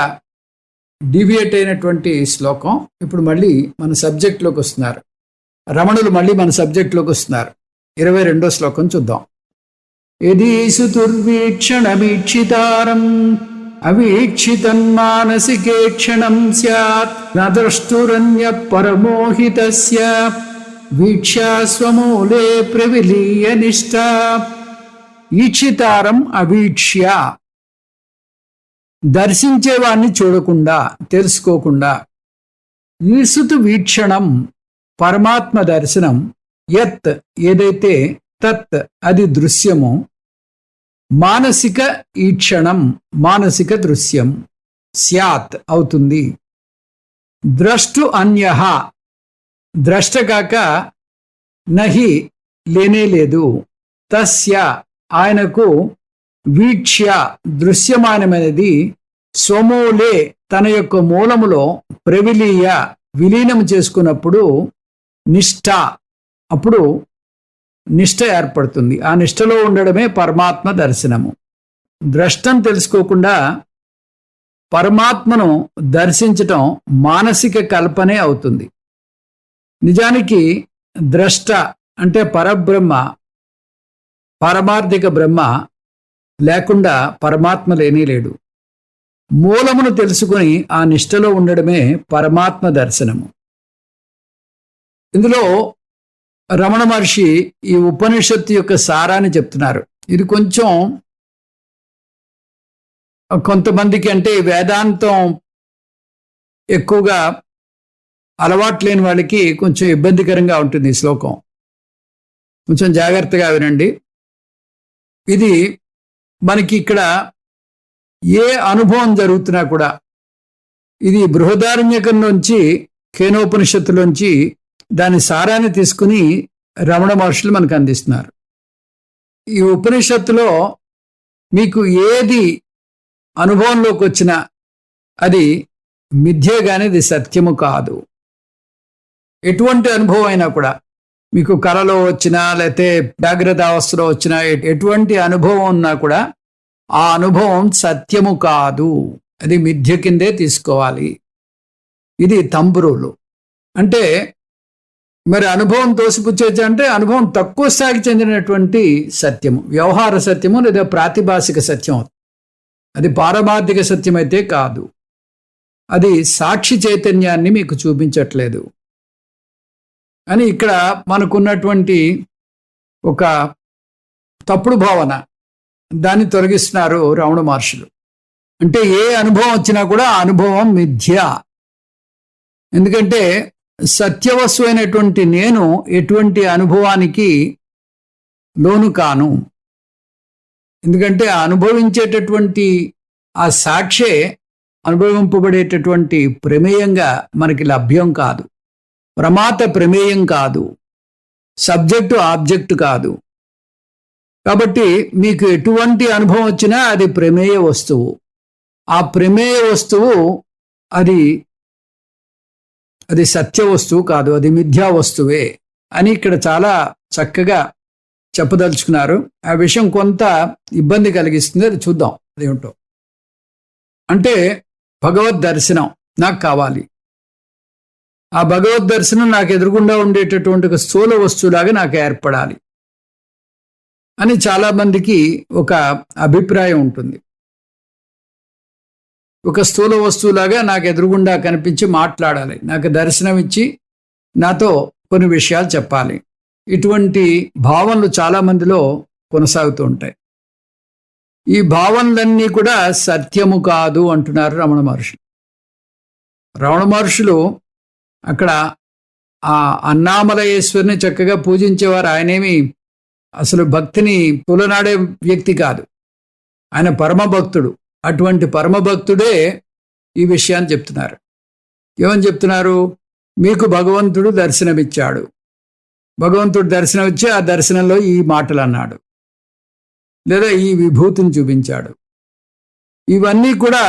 డీవియేట్ అయినటువంటి శ్లోకం. ఇప్పుడు మళ్ళీ మన సబ్జెక్ట్లోకి వస్తున్నారు రమణులు. మళ్ళీ మన సబ్జెక్ట్లోకి వస్తున్నారు. 22వ శ్లోకం చూద్దాం. యదీసు దుర్వీక్షణమీక్షితారం అవీక్షితన్మానసికే క్షణం స్యాత్ న ద్రష్టురన్య పరమోహితస్య వీక్ష్య స్వమూలే ప్రవిలీయ నిష్ఠా. ఈక్షితారం అవీక్ష్య, దర్శించేవాణ్ణి చూడకుండా తెలుసుకోకుండా. ఈసుతు వీక్షణం, పరమాత్మ దర్శనం. యత్, ఏదైతే, తత్, అది దృశ్యము. మానసిక ఈక్షణం, మానసిక దృశ్యం. స్యాత్, అవుతుంది. ద్రష్టు అన్యః, ద్రష్ట కాక నహి, లేనే లేదు. తస్య, ఆయనకు, వీక్ష్య, దృశ్యమానమైనది, స్వమూలే, తన యొక్క మూలములో, ప్రవిలీయ, విలీనం చేసుకున్నప్పుడు, నిష్ఠ, అప్పుడు నిష్ఠ ఏర్పడుతుంది. ఆ నిష్ఠలో ఉండడమే పరమాత్మ దర్శనము. ద్రష్టం తెలుసుకోకుండా పరమాత్మను దర్శించటం మానసిక కల్పనే అవుతుంది. నిజానికి ద్రష్ట అంటే పరబ్రహ్మ, పారమార్థిక బ్రహ్మ లేకుండా పరమాత్మ లేనే లేడు. మూలమును తెలుసుకుని ఆ నిష్ఠలో ఉండడమే పరమాత్మ దర్శనము. ఇందులో రమణ మహర్షి ఈ ఉపనిషత్తు యొక్క సారాన్ని చెప్తున్నారు. ఇది కొంచెం కొంతమందికి, అంటే వేదాంతం ఎక్కువగా అలవాటు లేని వాళ్ళకి కొంచెం ఇబ్బందికరంగా ఉంటుంది ఈ శ్లోకం. కొంచెం జాగ్రత్తగా వినండి. ఇది మనకి ఇక్కడ ఏ అనుభవం జరుగుతున్నా కూడా, ఇది బృహదారణ్యకం నుంచి, కేనోపనిషత్తులోంచి దాని సారాన్ని తీసుకుని రమణ మహర్షులు మనకు అందిస్తున్నారు. ఈ ఉపనిషత్తులో మీకు ఏది అనుభవంలోకి వచ్చినా అది మిథ్యే గాని అది సత్యము కాదు. ఎటువంటి అనుభవం అయినా కూడా, మీకు కలలో వచ్చినా లేకపోతే జాగ్రత్త అవస్థలో వచ్చినా, ఎటువంటి అనుభవం ఉన్నా కూడా ఆ అనుభవం సత్యము కాదు, అది మిథ్య కిందే తీసుకోవాలి. ఇది తంబురులు. అంటే మరి అనుభవం తోసిపుచ్చేది అంటే అనుభవం తక్కువ స్థాయికి చెందినటువంటి సత్యము, వ్యవహార సత్యము లేదా ప్రాతిభాసిక సత్యం. అది పారమార్థిక సత్యం అయితే కాదు. అది సాక్షి చైతన్యాన్ని మీకు చూపించట్లేదు అని ఇక్కడ మనకున్నటువంటి ఒక తప్పుడు భావన, దాన్ని తొలగిస్తున్నారు రమణ మహర్షులు. అంటే ఏ అనుభవం వచ్చినా కూడా ఆ అనుభవం మిథ్య. ఎందుకంటే సత్యవస్తు అయినటువంటి నేను ఎటువంటి అనుభవానికి లోను కాను. ఎందుకంటే అనుభవించేటటువంటి ఆ సాక్షే అనుభవింపబడేటటువంటి ప్రమేయంగా మనకి లభ్యం కాదు. ప్రమాత ప్రమేయం కాదు, సబ్జెక్టు ఆబ్జెక్టు కాదు. కాబట్టి మీకు ఎటువంటి అనుభవం వచ్చినా అది ప్రమేయ వస్తువు. ఆ ప్రమేయ వస్తువు అది అది సత్య వస్తువు కాదు, అది మిథ్యా వస్తువే అని ఇక్కడ చాలా చక్కగా చెప్పదలుచుకున్నారు. ఆ విషయం కొంత ఇబ్బంది కలిగిస్తుంది, అది చూద్దాం అదేమిటో. అంటే భగవద్ దర్శనం నాకు కావాలి, ఆ భగవద్ దర్శనం నాకు ఎదురుగుండా ఉండేటటువంటి ఒక స్థూల వస్తువులాగా నాకు ఏర్పడాలి అని చాలా మందికి ఒక అభిప్రాయం ఉంటుంది. ఒక స్థూల వస్తువులాగా నాకు ఎదురుగుండా కనిపించి మాట్లాడాలి, నాకు దర్శనం ఇచ్చి నాతో కొన్ని విషయాలు చెప్పాలి. ఇటువంటి భావనలు చాలా మందిలో కొనసాగుతూ ఉంటాయి. ఈ భావనలన్నీ కూడా సత్యము కాదు అంటున్నారు రమణ మహర్షులు. రమణ మహర్షులు అక్కడ ఆ అన్నామలయేశ్వరిని చక్కగా పూజించేవారు. ఆయనేమి అసలు భక్తిని తులనాడే వ్యక్తి కాదు, ఆయన పరమభక్తుడు. అటువంటి పరమభక్తుడే ఈ విషయాన్ని చెప్తున్నారు. ఏమని చెప్తున్నారు? మీకు భగవంతుడు దర్శనమిచ్చాడు, భగవంతుడు దర్శనమిచ్చి ఆ దర్శనంలో ఈ మాటలు అన్నాడు, లేదా ఈ విభూతిని చూపించాడు. ఇవన్నీ కూడా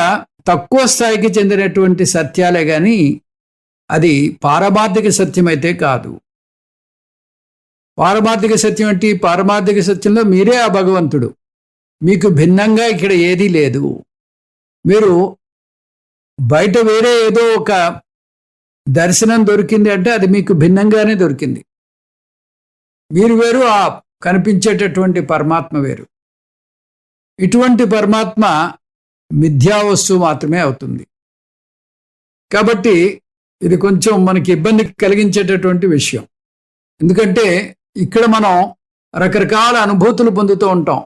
తక్కువ స్థాయికి చెందినటువంటి సత్యాలే కానీ అది పారమార్థిక సత్యమైతే కాదు. పారమార్థిక సత్యం అంటే, పారమార్థిక సత్యంలో మీరే ఆ భగవంతుడు, మీకు భిన్నంగా ఇక్కడ ఏదీ లేదు. మీరు బయట వేరే ఏదో ఒక దర్శనం దొరికింది అంటే అది మీకు భిన్నంగానే దొరికింది. మీరు వేరు, ఆ కనిపించేటటువంటి పరమాత్మ వేరు. ఇటువంటి పరమాత్మ మిథ్యా వస్తువు మాత్రమే అవుతుంది. కాబట్టి ఇది కొంచెం మనకి ఇబ్బంది కలిగించేటటువంటి విషయం. ఎందుకంటే ఇక్కడ మనం రకరకాల అనుభూతులు పొందుతూ ఉంటాం,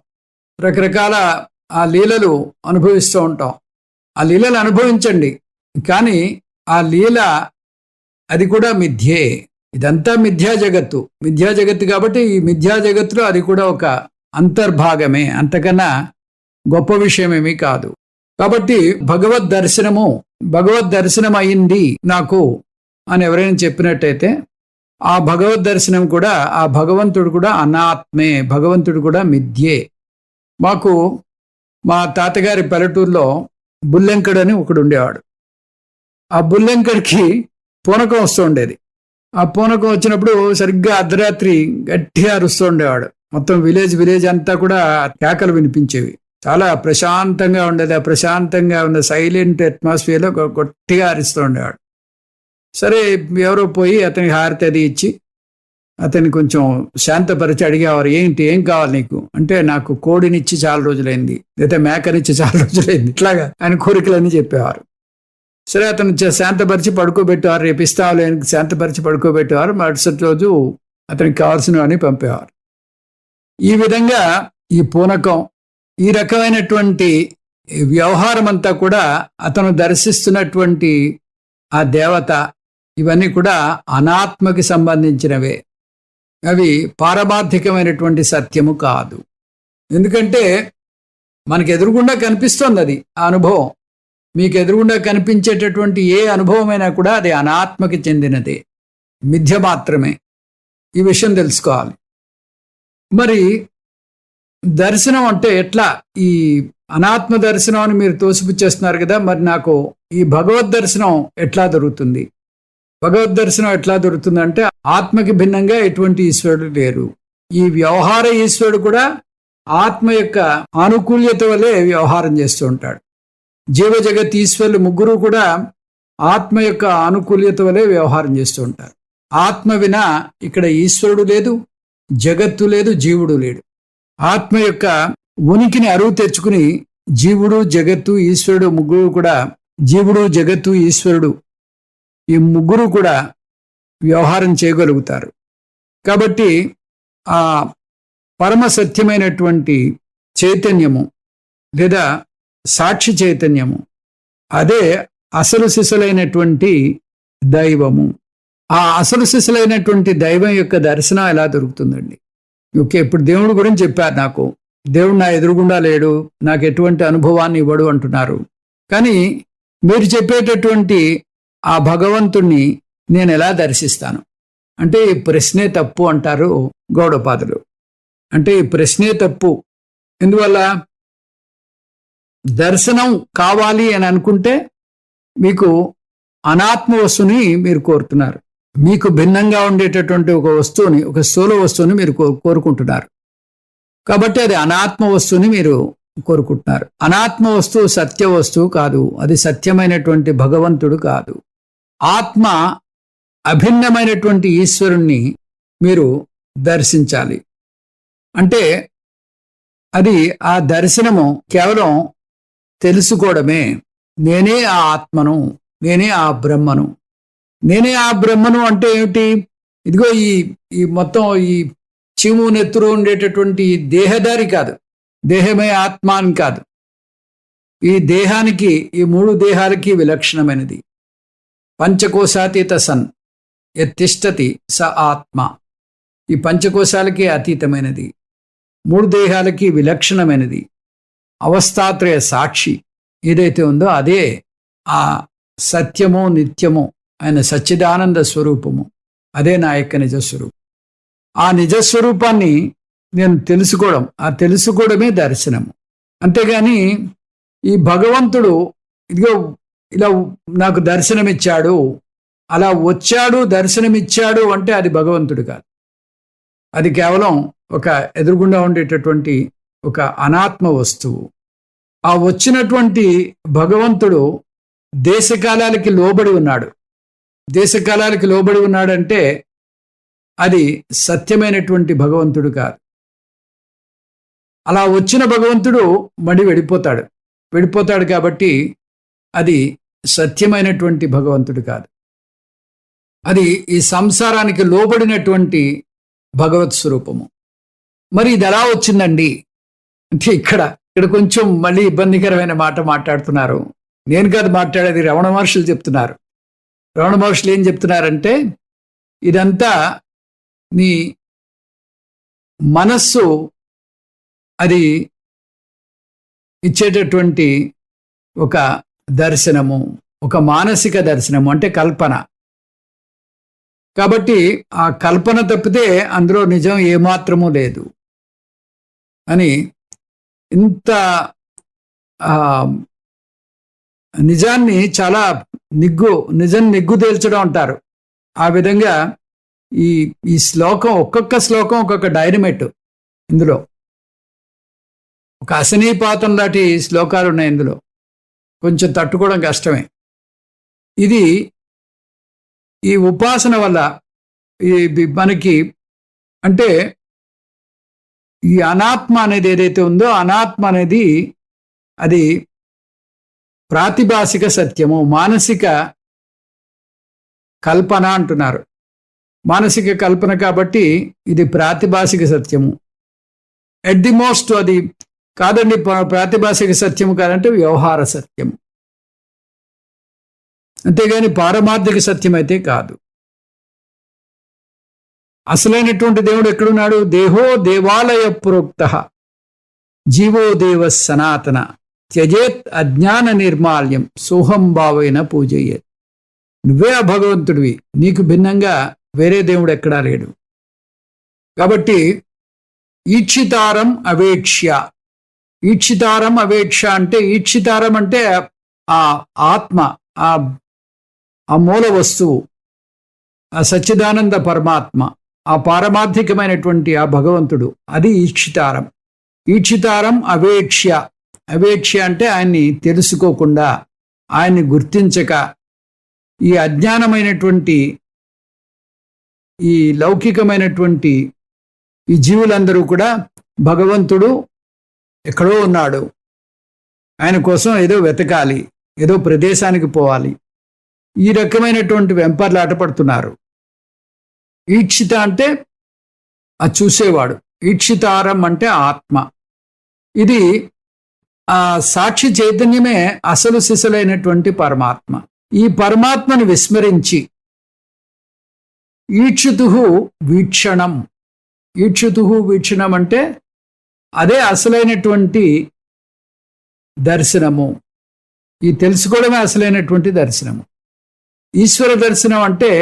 రకరకాల ఆ లీలలు అనుభవిస్తూ ఉంటాం. ఆ లీలలు అనుభవించండి, కానీ ఆ లీల అది కూడా మిథ్యే. ఇదంతా మిథ్యా జగత్తు, మిథ్యా జగత్తు. కాబట్టి ఈ మిథ్యా జగత్తులో అది కూడా ఒక అంతర్భాగమే, అంతకన్నా గొప్ప విషయమేమీ కాదు. కాబట్టి భగవద్ దర్శనం అయింది నాకు అని ఎవరైనా చెప్పినట్టయితే ఆ భగవద్ దర్శనం కూడా, ఆ భగవంతుడు కూడా అనాత్మే, భగవంతుడు కూడా మిథ్యే. మాకు మా తాతగారి పల్లెటూరులో బుల్లెంకడు అని ఒకడు ఉండేవాడు. ఆ బుల్లెంకడికి పూనకం వస్తూ ఉండేది. ఆ పూనకం వచ్చినప్పుడు సరిగ్గా అర్ధరాత్రి గట్టిగా అరుస్తూ ఉండేవాడు. మొత్తం విలేజ్ అంతా కూడా కేకలు వినిపించేవి. చాలా ప్రశాంతంగా ఉండేది. ఆ ప్రశాంతంగా ఉన్న సైలెంట్ అట్మాస్ఫియర్లో గట్టిగా అరుస్తూ ఉండేవాడు. సరే, ఎవరో పోయి అతనికి హారతి అది ఇచ్చి అతన్ని కొంచెం శాంతపరిచి అడిగేవారు, ఏం కావాలి నీకు అంటే, నాకు కోడినిచ్చి చాలా రోజులైంది, లేదా మేకనిచ్చి చాలా రోజులైంది, ఇట్లాగా ఆయన కోరికలన్నీ చెప్పేవారు. సరే, అతను శాంతపరిచి పడుకోబెట్టేవారు. రేపు ఇస్తాంలే శాంతపరిచి పడుకోబెట్టేవారు. మరుసటి రోజు అతనికి కావాల్సినవన్నీ పంపేవారు. ఈ విధంగా ఈ పూనకం, ఈ రకమైనటువంటి వ్యవహారం అంతా కూడా అతను దర్శిస్తున్నటువంటి ఆ దేవత, ఇవన్నీ కూడా అనాత్మకి సంబంధించినవే. అవి పారమార్థికమైనటువంటి సత్యము కాదు. ఎందుకంటే మనకు ఎదురుగుండా కనిపిస్తోంది అది, ఆ అనుభవం. మీకు ఎదురుగుండా కనిపించేటటువంటి ఏ అనుభవమైనా కూడా అది అనాత్మకి చెందినదే, మిథ్య మాత్రమే. ఈ విషయం తెలుసుకోవాలి. మరి దర్శనం అంటే ఎట్లా? ఈ అనాత్మ దర్శనం అని మీరు తోసిపుచ్చేస్తున్నారు కదా, మరి నాకు ఈ భగవద్ దర్శనం ఎట్లా దొరుకుతుంది? భగవద్ దర్శనం ఎట్లా దొరుకుతుందంటే, ఆత్మకి భిన్నంగా ఎటువంటి ఈశ్వరుడు లేరు. ఈ వ్యవహార ఈశ్వరుడు కూడా ఆత్మ యొక్క ఆనుకూల్యత వల్లే వ్యవహారం చేస్తూ ఉంటాడు. జీవ జగత్ ఈశ్వరులు ముగ్గురు కూడా ఆత్మ యొక్క ఆనుకూల్యత వల్లే వ్యవహారం చేస్తూ ఉంటారు. ఆత్మ వినా ఇక్కడ ఈశ్వరుడు లేదు, జగత్తు లేదు, జీవుడు లేడు. ఆత్మ యొక్క ఉనికిని అరువు తెచ్చుకుని జీవుడు, జగత్తు, ఈశ్వరుడు ముగ్గురు కూడా, జీవుడు, జగత్తు, ఈశ్వరుడు ఈ ముగ్గురు కూడా వ్యవహారం చేయగలుగుతారు. కాబట్టి ఆ పరమ సత్యమైనటువంటి చైతన్యము లేదా సాక్షి చైతన్యము, అదే అసలు సిసలైనటువంటి దైవము. ఆ అసలు సిసలైనటువంటి దైవం యొక్క దర్శనం ఎలా దొరుకుతుందండి? ఓకే, ఇప్పుడు దేవుడి గురించి చెప్పారు. నాకు దేవుడు నా ఎదురుగుండా లేడు, నాకు ఎటువంటి అనుభవాన్ని ఇవ్వడు అంటున్నారు. కానీ మీరు చెప్పేటటువంటి ఆ భగవంతుణ్ణి నేను ఎలా దర్శిస్తాను అంటే, ఈ ప్రశ్నే తప్పు అంటారు గౌడపాదులు. అంటే ఈ ప్రశ్నే తప్పు. ఎందువల్ల? దర్శనం కావాలి అని అనుకుంటే మీకు అనాత్మ వస్తువుని మీరు కోరుతున్నారు. మీకు భిన్నంగా ఉండేటటువంటి ఒక వస్తువుని, ఒక స్థూల వస్తువుని మీరు కోరుకుంటున్నారు. కాబట్టి అది అనాత్మ వస్తువుని మీరు కోరుకుంటున్నారు. అనాత్మ వస్తువు సత్య వస్తువు కాదు. అది సత్యమైనటువంటి భగవంతుడు కాదు. ఆత్మ అభిన్నమైనటువంటి ఈశ్వరుణ్ణి మీరు దర్శించాలి. అంటే అది ఆ దర్శనము కేవలం తెలుసుకోవడమే. నేనే ఆ ఆత్మను, నేనే ఆ బ్రహ్మను. నేనే ఆ బ్రహ్మను అంటే ఏమిటి? ఇదిగో ఈ ఈ మొత్తం ఈ చీము నెత్తురు ఉండేటటువంటి దేహదారి కాదు, దేహమే ఆత్మ అని కాదు. ఈ దేహానికి, ఈ 3 దేహాలకి విలక్షణమైనది. పంచకోశాతీత సన్ యత్తిష్టతి స ఆత్మ. ఈ పంచకోశాలకి అతీతమైనది, 3 దేహాలకి విలక్షణమైనది, అవస్థాత్రయ సాక్షి ఏదైతే ఉందో అదే ఆ సత్యము నిత్యము ఆయన సచ్చిదానంద స్వరూపము. అదే నా యొక్క నిజస్వరూపం. ఆ నిజస్వరూపాన్ని నేను తెలుసుకోవడం, ఆ తెలుసుకోవడమే దర్శనము. అంతేగాని ఈ భగవంతుడు ఇదిగో ఇలా నాకు దర్శనమిచ్చాడు, అలా వచ్చాడు దర్శనమిచ్చాడు అంటే అది భగవంతుడు కాదు. అది కేవలం ఒక ఎదురుగుండా ఉండేటటువంటి ఒక అనాత్మ వస్తువు. ఆ వచ్చినటువంటి భగవంతుడు దేశకాలాలకి లోబడి ఉన్నాడు. దేశకాలాలకి లోబడి ఉన్నాడంటే అది సత్యమైనటువంటి భగవంతుడు కాదు. అలా వచ్చిన భగవంతుడు మడి వెళ్ళిపోతాడు కాబట్టి అది సత్యమైనటువంటి భగవంతుడు కాదు. అది ఈ సంసారానికి లోబడినటువంటి భగవత్ స్వరూపము. మరి ఇది ఎలా వచ్చిందండి అంటే ఇక్కడ కొంచెం మళ్ళీ ఇబ్బందికరమైన మాట మాట్లాడుతున్నారు. నేను కాదు మాట్లాడేది, రమణ మహర్షులు చెప్తున్నారు. రమణ మహర్షులు ఏం చెప్తున్నారంటే ఇదంతా నీ మనస్సు అది ఇచ్చేటటువంటి ఒక దర్శనము, ఒక మానసిక దర్శనము అంటే కల్పన. కాబట్టి ఆ కల్పన తప్పితే అందులో నిజం ఏమాత్రమూ లేదు అని ఇంత నిజాన్ని చాలా నిజం నిగ్గు తేల్చడం అంటారు. ఆ విధంగా ఈ శ్లోకం, ఒక్కొక్క శ్లోకం ఒక్కొక్క డైనమైట్. ఇందులో ఒక అశనీపాతం లాంటి శ్లోకాలు ఉన్నాయి. ఇందులో కొంచెం తట్టుకోవడం కష్టమే. ఇది ఈ ఉపాసన వల్ల మనకి అంటే ఈ అనాత్మ అనేది ఏదైతే ఉందో, అనాత్మ అనేది అది ప్రాతిభాసిక సత్యము, మానసిక కల్పన అంటున్నారు. మానసిక కల్పన కాబట్టి ఇది ప్రాతిభాసిక సత్యము. ఎట్ ది మోస్ట్ అది కాదండి, ప్రాతిభాసిక సత్యము కాదంటే వ్యవహార సత్యం, అంతేగాని పారమార్థిక సత్యం అయితే కాదు. అసలైనటువంటి దేవుడు ఎక్కడున్నాడు? దేహో దేవాలయ ప్రోక్త జీవో దేవ సనాతన త్యజేత్ అజ్ఞాన నిర్మాల్యం సోహం భావైన పూజయ్యేత్. నువ్వే ఆ భగవంతుడివి, నీకు భిన్నంగా వేరే దేవుడు ఎక్కడా లేడు. కాబట్టి ఈక్షితారం అవేక్ష్య. ఈక్షితారం అవేక్ష అంటే, ఈక్షితారం అంటే ఆ ఆత్మ, ఆ మూల వస్తువు, ఆ సచ్చిదానంద పరమాత్మ, ఆ పారమార్థికమైనటువంటి ఆ భగవంతుడు, అది ఈక్షితారం. ఈక్షితారం అవేక్ష్య. అవేక్ష్య అంటే ఆయన్ని తెలుసుకోకుండా, ఆయన్ని గుర్తించక, ఈ అజ్ఞానమైనటువంటి ఈ లౌకికమైనటువంటి ఈ జీవులందరూ కూడా భగవంతుడు ఎక్కడో ఉన్నాడు, ఆయన కోసం ఏదో వెతకాలి, ఏదో ప్రదేశానికి పోవాలి, ఈ రకమైనటువంటి వెంపర్లాట పడుతున్నారు. ఈక్షిత అంటే ఆ చూసేవాడు, ఈక్షితారం అంటే ఆత్మ. ఇది ఆ సాక్షి చైతన్యమే అసలు సిసలైనటువంటి పరమాత్మ. ఈ పరమాత్మను విస్మరించి ఈక్షితు వీక్షణం. ఈక్షితు వీక్షణం అంటే అదే అసలైనటువంటి దర్శనము. ఈ తెలుసుకోవడమే అసలైనటువంటి దర్శనము. ఈశ్వర దర్శనం అంటే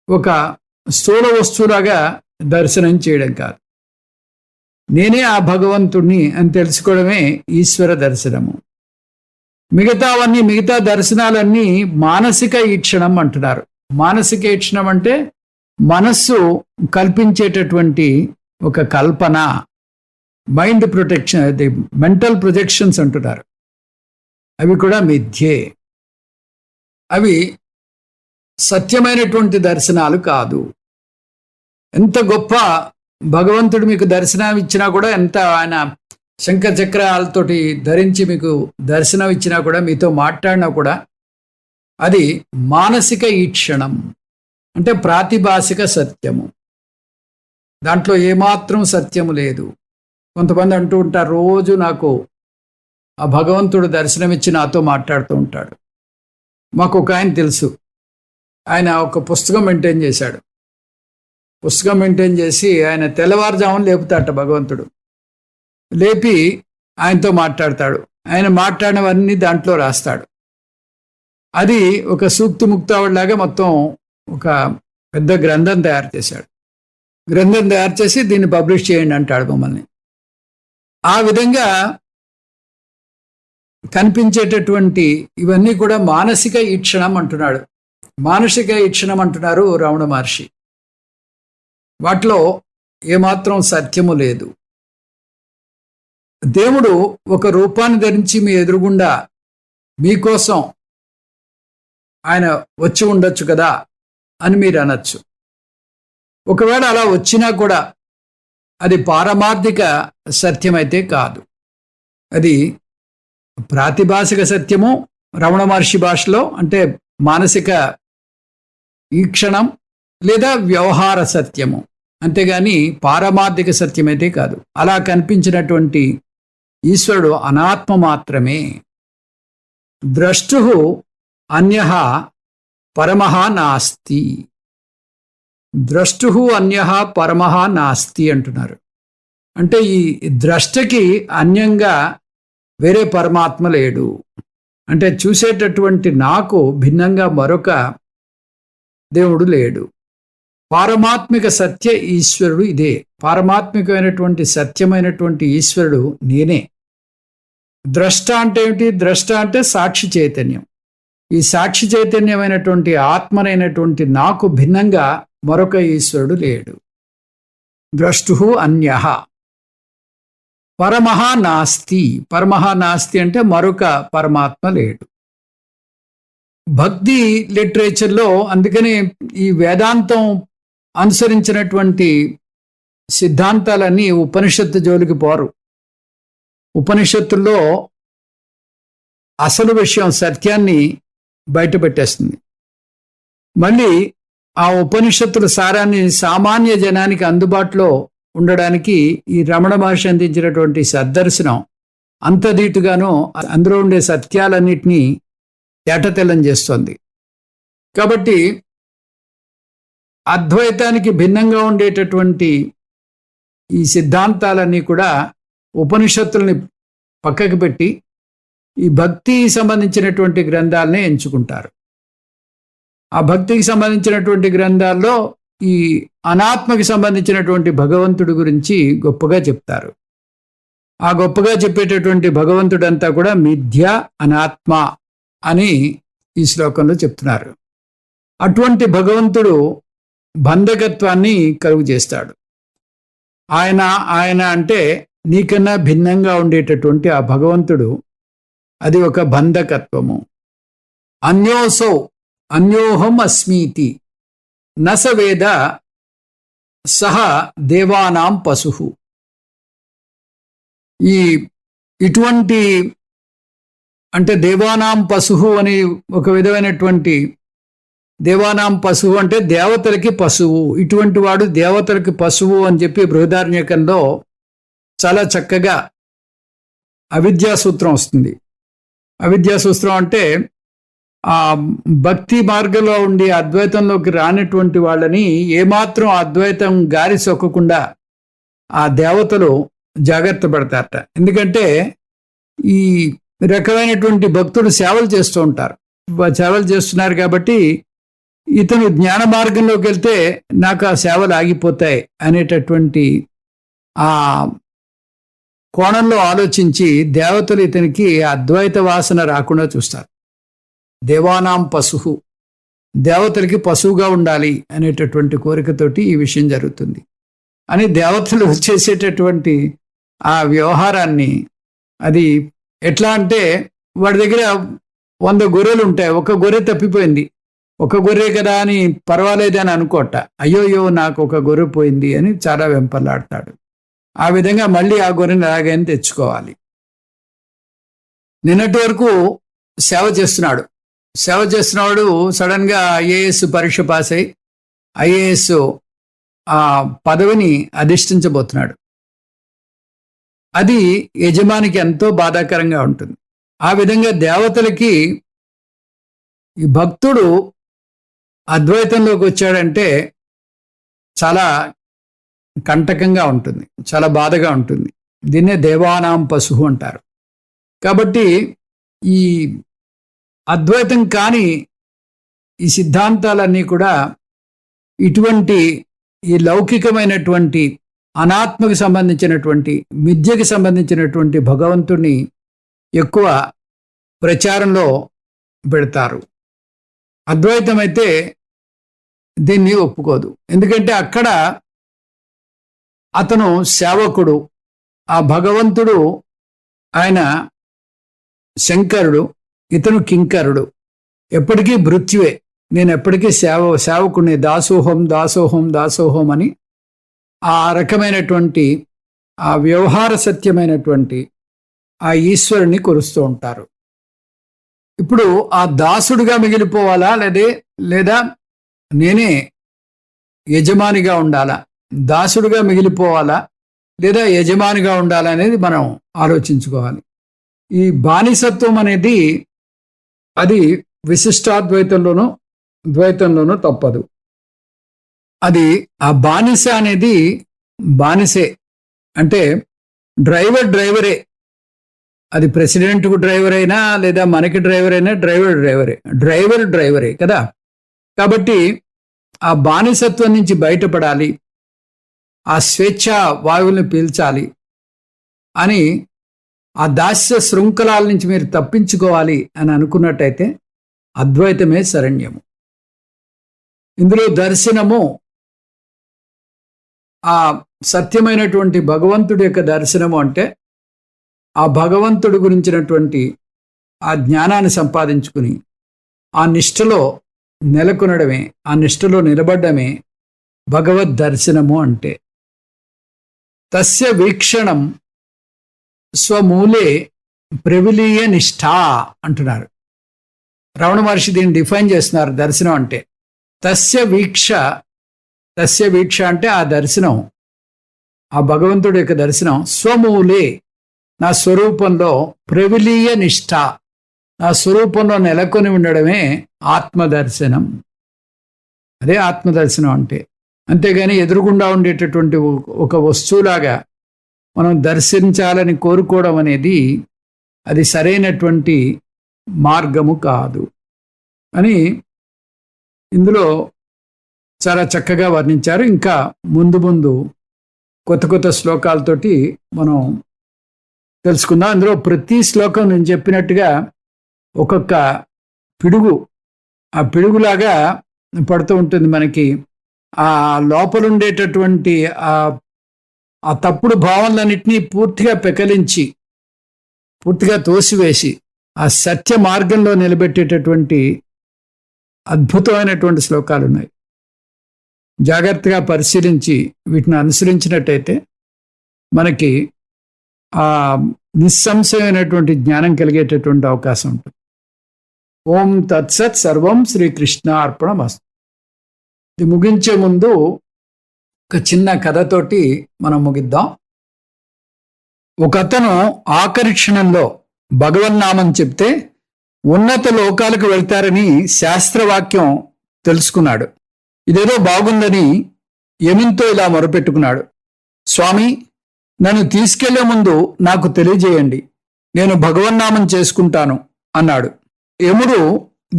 ఒక స్థూల వస్తువులాగా దర్శనం చేయడం కాదు. నేనే ఆ భగవంతుణ్ణి అని తెలుసుకోవడమే ఈశ్వర దర్శనము. మిగతా దర్శనాలన్నీ మానసిక ఈక్షణం అంటున్నారు. మానసిక ఈక్షణం అంటే మనస్సు కల్పించేటటువంటి ఒక కల్పన, మైండ్ ప్రొటెక్షన్, అది మెంటల్ ప్రొజెక్షన్స్ అంటున్నారు. అవి కూడా మిథ్యే. అవి సత్యమైనటువంటి దర్శనాలు కాదు. ఎంత గొప్ప భగవంతుడు మీకు దర్శనం ఇచ్చినా కూడా, ఎంత ఆయన శంఖ చక్రాలతోటి ధరించి మీకు దర్శనం ఇచ్చినా కూడా, మీతో మాట్లాడినా కూడా, అది మానసిక ఈక్షణం అంటే ప్రాతిభాసిక సత్యము. దాంట్లో ఏమాత్రం సత్యము లేదు. కొంతమంది అంటూ ఉంటారు, రోజు నాకు ఆ భగవంతుడు దర్శనమిచ్చి నాతో మాట్లాడుతూ ఉంటాడు. మాకు ఒక ఆయన తెలుసు, ఆయన ఒక పుస్తకం మెయింటైన్ చేశాడు. పుస్తకం మెయింటైన్ చేసి ఆయన తెల్లవారుజామున లేపుతాట భగవంతుడు. లేపి ఆయనతో మాట్లాడతాడు. ఆయన మాట్లాడినవన్నీ దాంట్లో రాస్తాడు. అది ఒక సూక్తి ముక్తావడిలాగా మొత్తం ఒక పెద్ద గ్రంథం తయారు చేశాడు. గ్రంథం తయారు చేసి దీన్ని పబ్లిష్ చేయండి అంటాడు మమ్మల్ని. ఆ విధంగా కనిపించేటటువంటి ఇవన్నీ కూడా మానసిక ఈక్షణం అంటున్నాడు. మానసిక ఈక్షణం అంటున్నారు రమణ మహర్షి. వాటిలో ఏమాత్రం సత్యము లేదు. దేవుడు ఒక రూపాన్ని ధరించి మీ ఎదురుగుండా మీకోసం ఆయన వచ్చి ఉండొచ్చు కదా అని మీరు అనొచ్చు. ఒకవేళ అలా వచ్చినా కూడా అది పారమార్థిక సత్యమైతే కాదు. అది ప్రాతిభాసిక సత్యము రమణ మహర్షి భాషలో, అంటే మానసిక ఈక్షణం లేదా వ్యవహార సత్యము, అంతేగాని పారమార్థిక సత్యమైతే కాదు. అలా కనిపించినటువంటి ఈశ్వరుడు అనాత్మ మాత్రమే. ద్రష్టు అన్యః పరమః నాస్తి. ద్రష్టు అన్యః పరమః నాస్తి అంటున్నారు. అంటే ఈ ద్రష్టకి అన్యంగా వేరే పరమాత్మ లేడు. అంటే చూసేటటువంటి నాకు భిన్నంగా మరొక దేవుడు లేడు. పారమాత్మిక సత్య ఈశ్వరుడు ఇదే. పారమాత్మికమైనటువంటి సత్యమైనటువంటి ఈశ్వరుడు నేనే. ద్రష్ట అంటే ఏమిటి? ద్రష్ట అంటే సాక్షి చైతన్యం. ఈ సాక్షి చైతన్యమైనటువంటి ఆత్మనైనటువంటి నాకు భిన్నంగా మరొక ఈశ్వరుడు లేడు. ద్రష్టు అన్యః పరమః నాస్తి. పరమః నాస్తి అంటే మరొక పరమాత్మ లేడు. భక్తి లిటరేచర్లో అందుకని ఈ వేదాంతం అనుసరించినటువంటి సిద్ధాంతాలన్నీ ఉపనిషత్తు జోలికి పోరు. ఉపనిషత్తుల్లో అసలు విషయం సత్యాన్ని బయటపెట్టేస్తుంది. మళ్ళీ ఆ ఉపనిషత్తుల సారాన్ని సామాన్య జనానికి అందుబాటులో ఉండడానికి ఈ రమణ మహర్షి అందించినటువంటి సద్దర్శనం అంతదీటుగాను అందులో ఉండే సత్యాలన్నిటినీ తేటతెల్లం చేస్తోంది. కాబట్టి అద్వైతానికి భిన్నంగా ఉండేటటువంటి ఈ సిద్ధాంతాలన్నీ కూడా ఉపనిషత్తుల్ని పక్కకి పెట్టి ఈ భక్తికి సంబంధించినటువంటి గ్రంథాలనే ఎంచుకుంటారు. ఆ భక్తికి సంబంధించినటువంటి గ్రంథాల్లో ఈ అనాత్మకి సంబంధించినటువంటి భగవంతుడి గురించి గొప్పగా చెప్తారు. ఆ గొప్పగా చెప్పేటటువంటి భగవంతుడంతా కూడా మిథ్య అనాత్మ అని ఈ శ్లోకంలో చెప్తున్నారు. అటువంటి భగవంతుడు బంధకత్వాన్ని కలుగు చేస్తాడు. ఆయన అంటే నీకన్నా భిన్నంగా ఉండేటటువంటి ఆ భగవంతుడు, అది ఒక బంధకత్వము. అన్యోహం అస్మీతి నస వేద సహ దేవానాం పశు. ఇటువంటి అంటే దేవానాం పశువు అని ఒక విధమైనటువంటి, దేవానాం పశువు అంటే దేవతలకి పశువు. ఇటువంటి వాడు దేవతలకి పశువు అని చెప్పి బృహదారణ్యకంలో చాలా చక్కగా అవిద్యా సూత్రం వస్తుంది. అవిద్యా సూత్రం అంటే ఆ భక్తి మార్గంలో ఉండి అద్వైతంలోకి రానటువంటి వాళ్ళని ఏమాత్రం అద్వైతం గారి సొక్కకుండా ఆ దేవతలు జాగ్రత్త పడతారట. ఎందుకంటే ఈ రకమైనటువంటి భక్తులు సేవలు చేస్తూ ఉంటారు. సేవలు చేస్తున్నారు కాబట్టి ఇతను జ్ఞాన మార్గంలోకి వెళ్తే నాకు ఆ సేవలు ఆగిపోతాయి అనేటటువంటి ఆ కోణంలో ఆలోచించి దేవతలు ఇతనికి అద్వైత వాసన రాకుండా చూస్తారు. దేవానాం పశువు, దేవతలకి పశువుగా ఉండాలి అనేటటువంటి కోరికతోటి ఈ విషయం జరుగుతుంది అని దేవతలు చేసేటటువంటి ఆ వ్యవహారాన్ని, అది ఎట్లా అంటే వాడి దగ్గర 100 గొర్రెలు ఉంటాయి, ఒక గొర్రె తప్పిపోయింది, ఒక గొర్రె కదా అని పర్వాలేదు అని అనుకోట, అయ్యోయ్యో నాకు ఒక గొర్రె పోయింది అని చాలా వెంపర్లాడతాడు. ఆ విధంగా మళ్ళీ ఆ గొర్రెని ఎలాగైనా తెచ్చుకోవాలి. నిన్నటి వరకు సేవ చేస్తున్నాడు సడన్ గా ఐఏఎస్ పరీక్ష పాస్ అయి ఐఏఎస్ ఆ పదవిని అధిష్ఠించబోతున్నాడు. అది యజమానికి ఎంతో బాధాకరంగా ఉంటుంది. ఆ విధంగా దేవతలకి ఈ భక్తుడు అద్వైతంలోకి వచ్చాడంటే చాలా కంటకంగా ఉంటుంది, చాలా బాధగా ఉంటుంది. దీన్నే దేవానాం పశువు అంటారు. కాబట్టి ఈ అద్వైతం కాని ఈ సిద్ధాంతాలన్నీ కూడా ఇటువంటి ఈ లౌకికమైనటువంటి అనాత్మకు సంబంధించినటువంటి మిథ్యకి సంబంధించినటువంటి భగవంతుడిని ఎక్కువ ప్రచారంలో పెడతారు. అద్వైతం అయితే దీన్ని ఒప్పుకోదు. ఎందుకంటే అక్కడ అతను సేవకుడు, ఆ భగవంతుడు ఆయన శంకరుడు, ఇతను కింకరుడు, ఎప్పటికీ భృత్యువే. నేను ఎప్పటికీ సేవకుడిని, దాసోహం అని ఆ రకమైనటువంటి ఆ వ్యవహార సత్యమైనటువంటి ఆ ఈశ్వరుని కొలుస్తూ ఉంటారు. ఇప్పుడు ఆ దాసుడుగా మిగిలిపోవాలా లేదా నేనే యజమానిగా ఉండాలా, దాసుడుగా మిగిలిపోవాలా లేదా యజమానిగా ఉండాలా అనేది మనం ఆలోచించుకోవాలి. ఈ బానిసత్వం అనేది అది విశిష్టాద్వైతంలోనూ ద్వైతంలోనూ తప్పదు. అది ఆ బానిస అనేది బానిసే అంటే డ్రైవరే. అది ప్రెసిడెంట్కు డ్రైవర్ అయినా లేదా మనకి డ్రైవర్ అయినా డ్రైవరే కదా. కాబట్టి ఆ బానిసత్వం నుంచి బయటపడాలి, ఆ స్వేచ్ఛ వాయువుల్ని పీల్చాలి అని, ఆ దాస్య శృంఖలాల నుంచి మీరు తప్పించుకోవాలి అని అనుకున్నట్టయితే అద్వైతమే శరణ్యము. ఇందులో దర్శనము ఆ సత్యమైనటువంటి భగవంతుడి యొక్క దర్శనము అంటే ఆ భగవంతుడి గురించినటువంటి ఆ జ్ఞానాన్ని సంపాదించుకుని ఆ నిష్ఠలో నెలకొనడమే, ఆ నిష్ఠలో నిలబడ్డమే భగవద్ దర్శనము అంటే. తస్య వీక్షణం స్వమూలే ప్రవిలీయ నిష్ఠ అంటున్నారు రమణ మహర్షి. దీన్ని డిఫైన్ చేస్తున్నారు దర్శనం అంటే. తస్య వీక్ష అంటే ఆ దర్శనం, ఆ భగవంతుడి యొక్క దర్శనం స్వమూలే, నా స్వరూపంలో ప్రవిలీయ నిష్ఠ, నా స్వరూపంలో నెలకొని ఉండడమే ఆత్మదర్శనం. అదే ఆత్మదర్శనం అంటే. అంతేగాని ఎదురుగుండా ఉండేటటువంటి ఒక వస్తువులాగా మనం దర్శించాలని కోరుకోవడం అనేది అది సరైనటువంటి మార్గము కాదు అని ఇందులో చాలా చక్కగా వర్ణించారు. ఇంకా ముందు కొత్త శ్లోకాలతోటి మనం తెలుసుకుందాం. అందులో ప్రతి శ్లోకం నేను చెప్పినట్టుగా ఒక్కొక్క పిడుగు, ఆ పిడుగులాగా పడుతూ ఉంటుంది మనకి. ఆ లోపల ఉండేటటువంటి ఆ తప్పుడు భావనలన్నింటినీ పూర్తిగా పెకలించి, పూర్తిగా తోసివేసి ఆ సత్య మార్గంలో నిలబెట్టేటటువంటి అద్భుతమైనటువంటి శ్లోకాలు ఉన్నాయి. జాగ్రత్తగా పరిశీలించి వీటిని అనుసరించినట్టయితే మనకి ఆ నిస్సంశయమైనటువంటి జ్ఞానం కలిగేటటువంటి అవకాశం ఉంటుంది. ఓం తత్సత్ సర్వం శ్రీకృష్ణ అర్పణమస్తు. ఇది ముగించే ముందు ఒక చిన్న కథతోటి మనం ముగిద్దాం. ఒకతను ఆఖరి క్షణంలో భగవన్నామం చెప్తే ఉన్నత లోకాలకు వెళ్తారని శాస్త్రవాక్యం తెలుసుకున్నాడు. ఇదేదో బాగుందని యమునితో ఇలా మొరపెట్టుకున్నాడు. స్వామి, నన్ను తీసుకెళ్లే ముందు నాకు తెలియజేయండి, నేను భగవన్నామం చేసుకుంటాను అన్నాడు. యముడు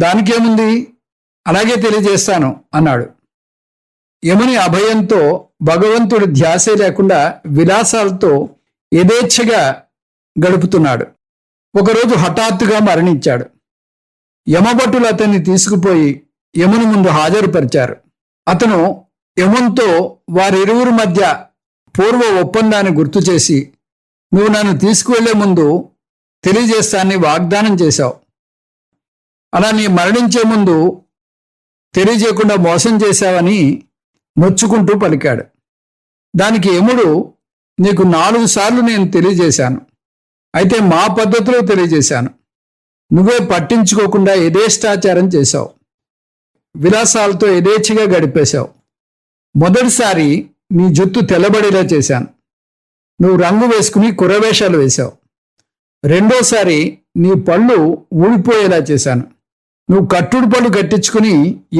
దానికేముంది, అలాగే తెలియజేస్తాను అన్నాడు. యముని అభయంతో భగవంతుడి ధ్యాసే లేకుండా విలాసాలతో యథేచ్ఛగా గడుపుతున్నాడు. ఒకరోజు హఠాత్తుగా మరణించాడు. యమభటులు అతన్ని తీసుకుపోయి యముని ముందు హాజరుపరిచారు. అతను యమునితో వారిరువురి మధ్య పూర్వ ఒప్పందాన్ని గుర్తు చేసి, నువ్వు నన్ను తీసుకువెళ్లే ముందు తెలియజేస్తానని వాగ్దానం చేశావు. అలా నీ మరణించే ముందు తెలియజేయకుండా మోసం చేశావని నొచ్చుకుంటూ పలికాడు. దానికి యముడు, నీకు 4 సార్లు నేను తెలియజేశాను, అయితే మా పద్ధతిలో తెలియజేశాను. నువ్వే పట్టించుకోకుండా యథేష్టాచారం చేశావు, విలాసాలతో యథేచ్ఛగా గడిపేశావు. మొదటిసారి నీ జుత్తు తెల్లబడేలా చేశాను, నువ్వు రంగు వేసుకుని కుర్రవేషాలు వేశావు. రెండోసారి నీ పళ్ళు ఊడిపోయేలా చేశాను, నువ్వు కట్టుడు పళ్ళు కట్టించుకుని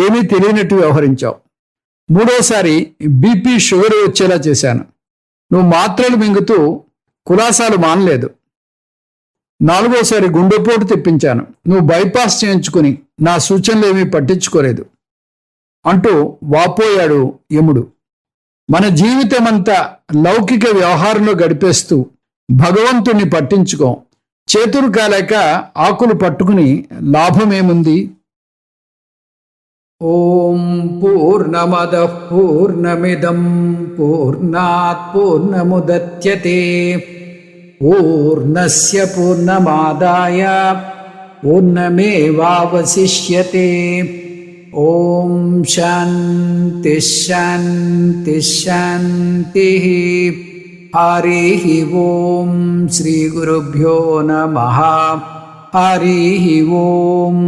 ఏమీ తెలియనట్టు వ్యవహరించావు. మూడోసారి బీపీ షుగర్ వచ్చేలా చేశాను, నువ్వు మాత్రలు మింగుతూ కులాసాలు మానలేదు. 4వోసారి గుండెపోటు తెప్పించాను, నువ్వు బైపాస్ చేయించుకుని నా సూచనలు ఏమీ పట్టించుకోలేదు అంటూ వాపోయాడు యముడు. మన జీవితమంతా లౌకిక వ్యవహారంలో గడిపేస్తూ భగవంతుణ్ణి పట్టించుకో. చేతులు కాలేక ఆకులు పట్టుకుని లాభమేముంది? ఓం పూర్ణమదః పూర్ణమిదం పూర్ణాత్ పూర్ణముదచ్యతే పూర్ణస్య పూర్ణమాదాయ పూర్ణమేవావశిష్యతే. ఓం శాంతి శాంతి శాంతి. హరి ఓం. శ్రీ గురుభ్యో నమః. హరి ఓం.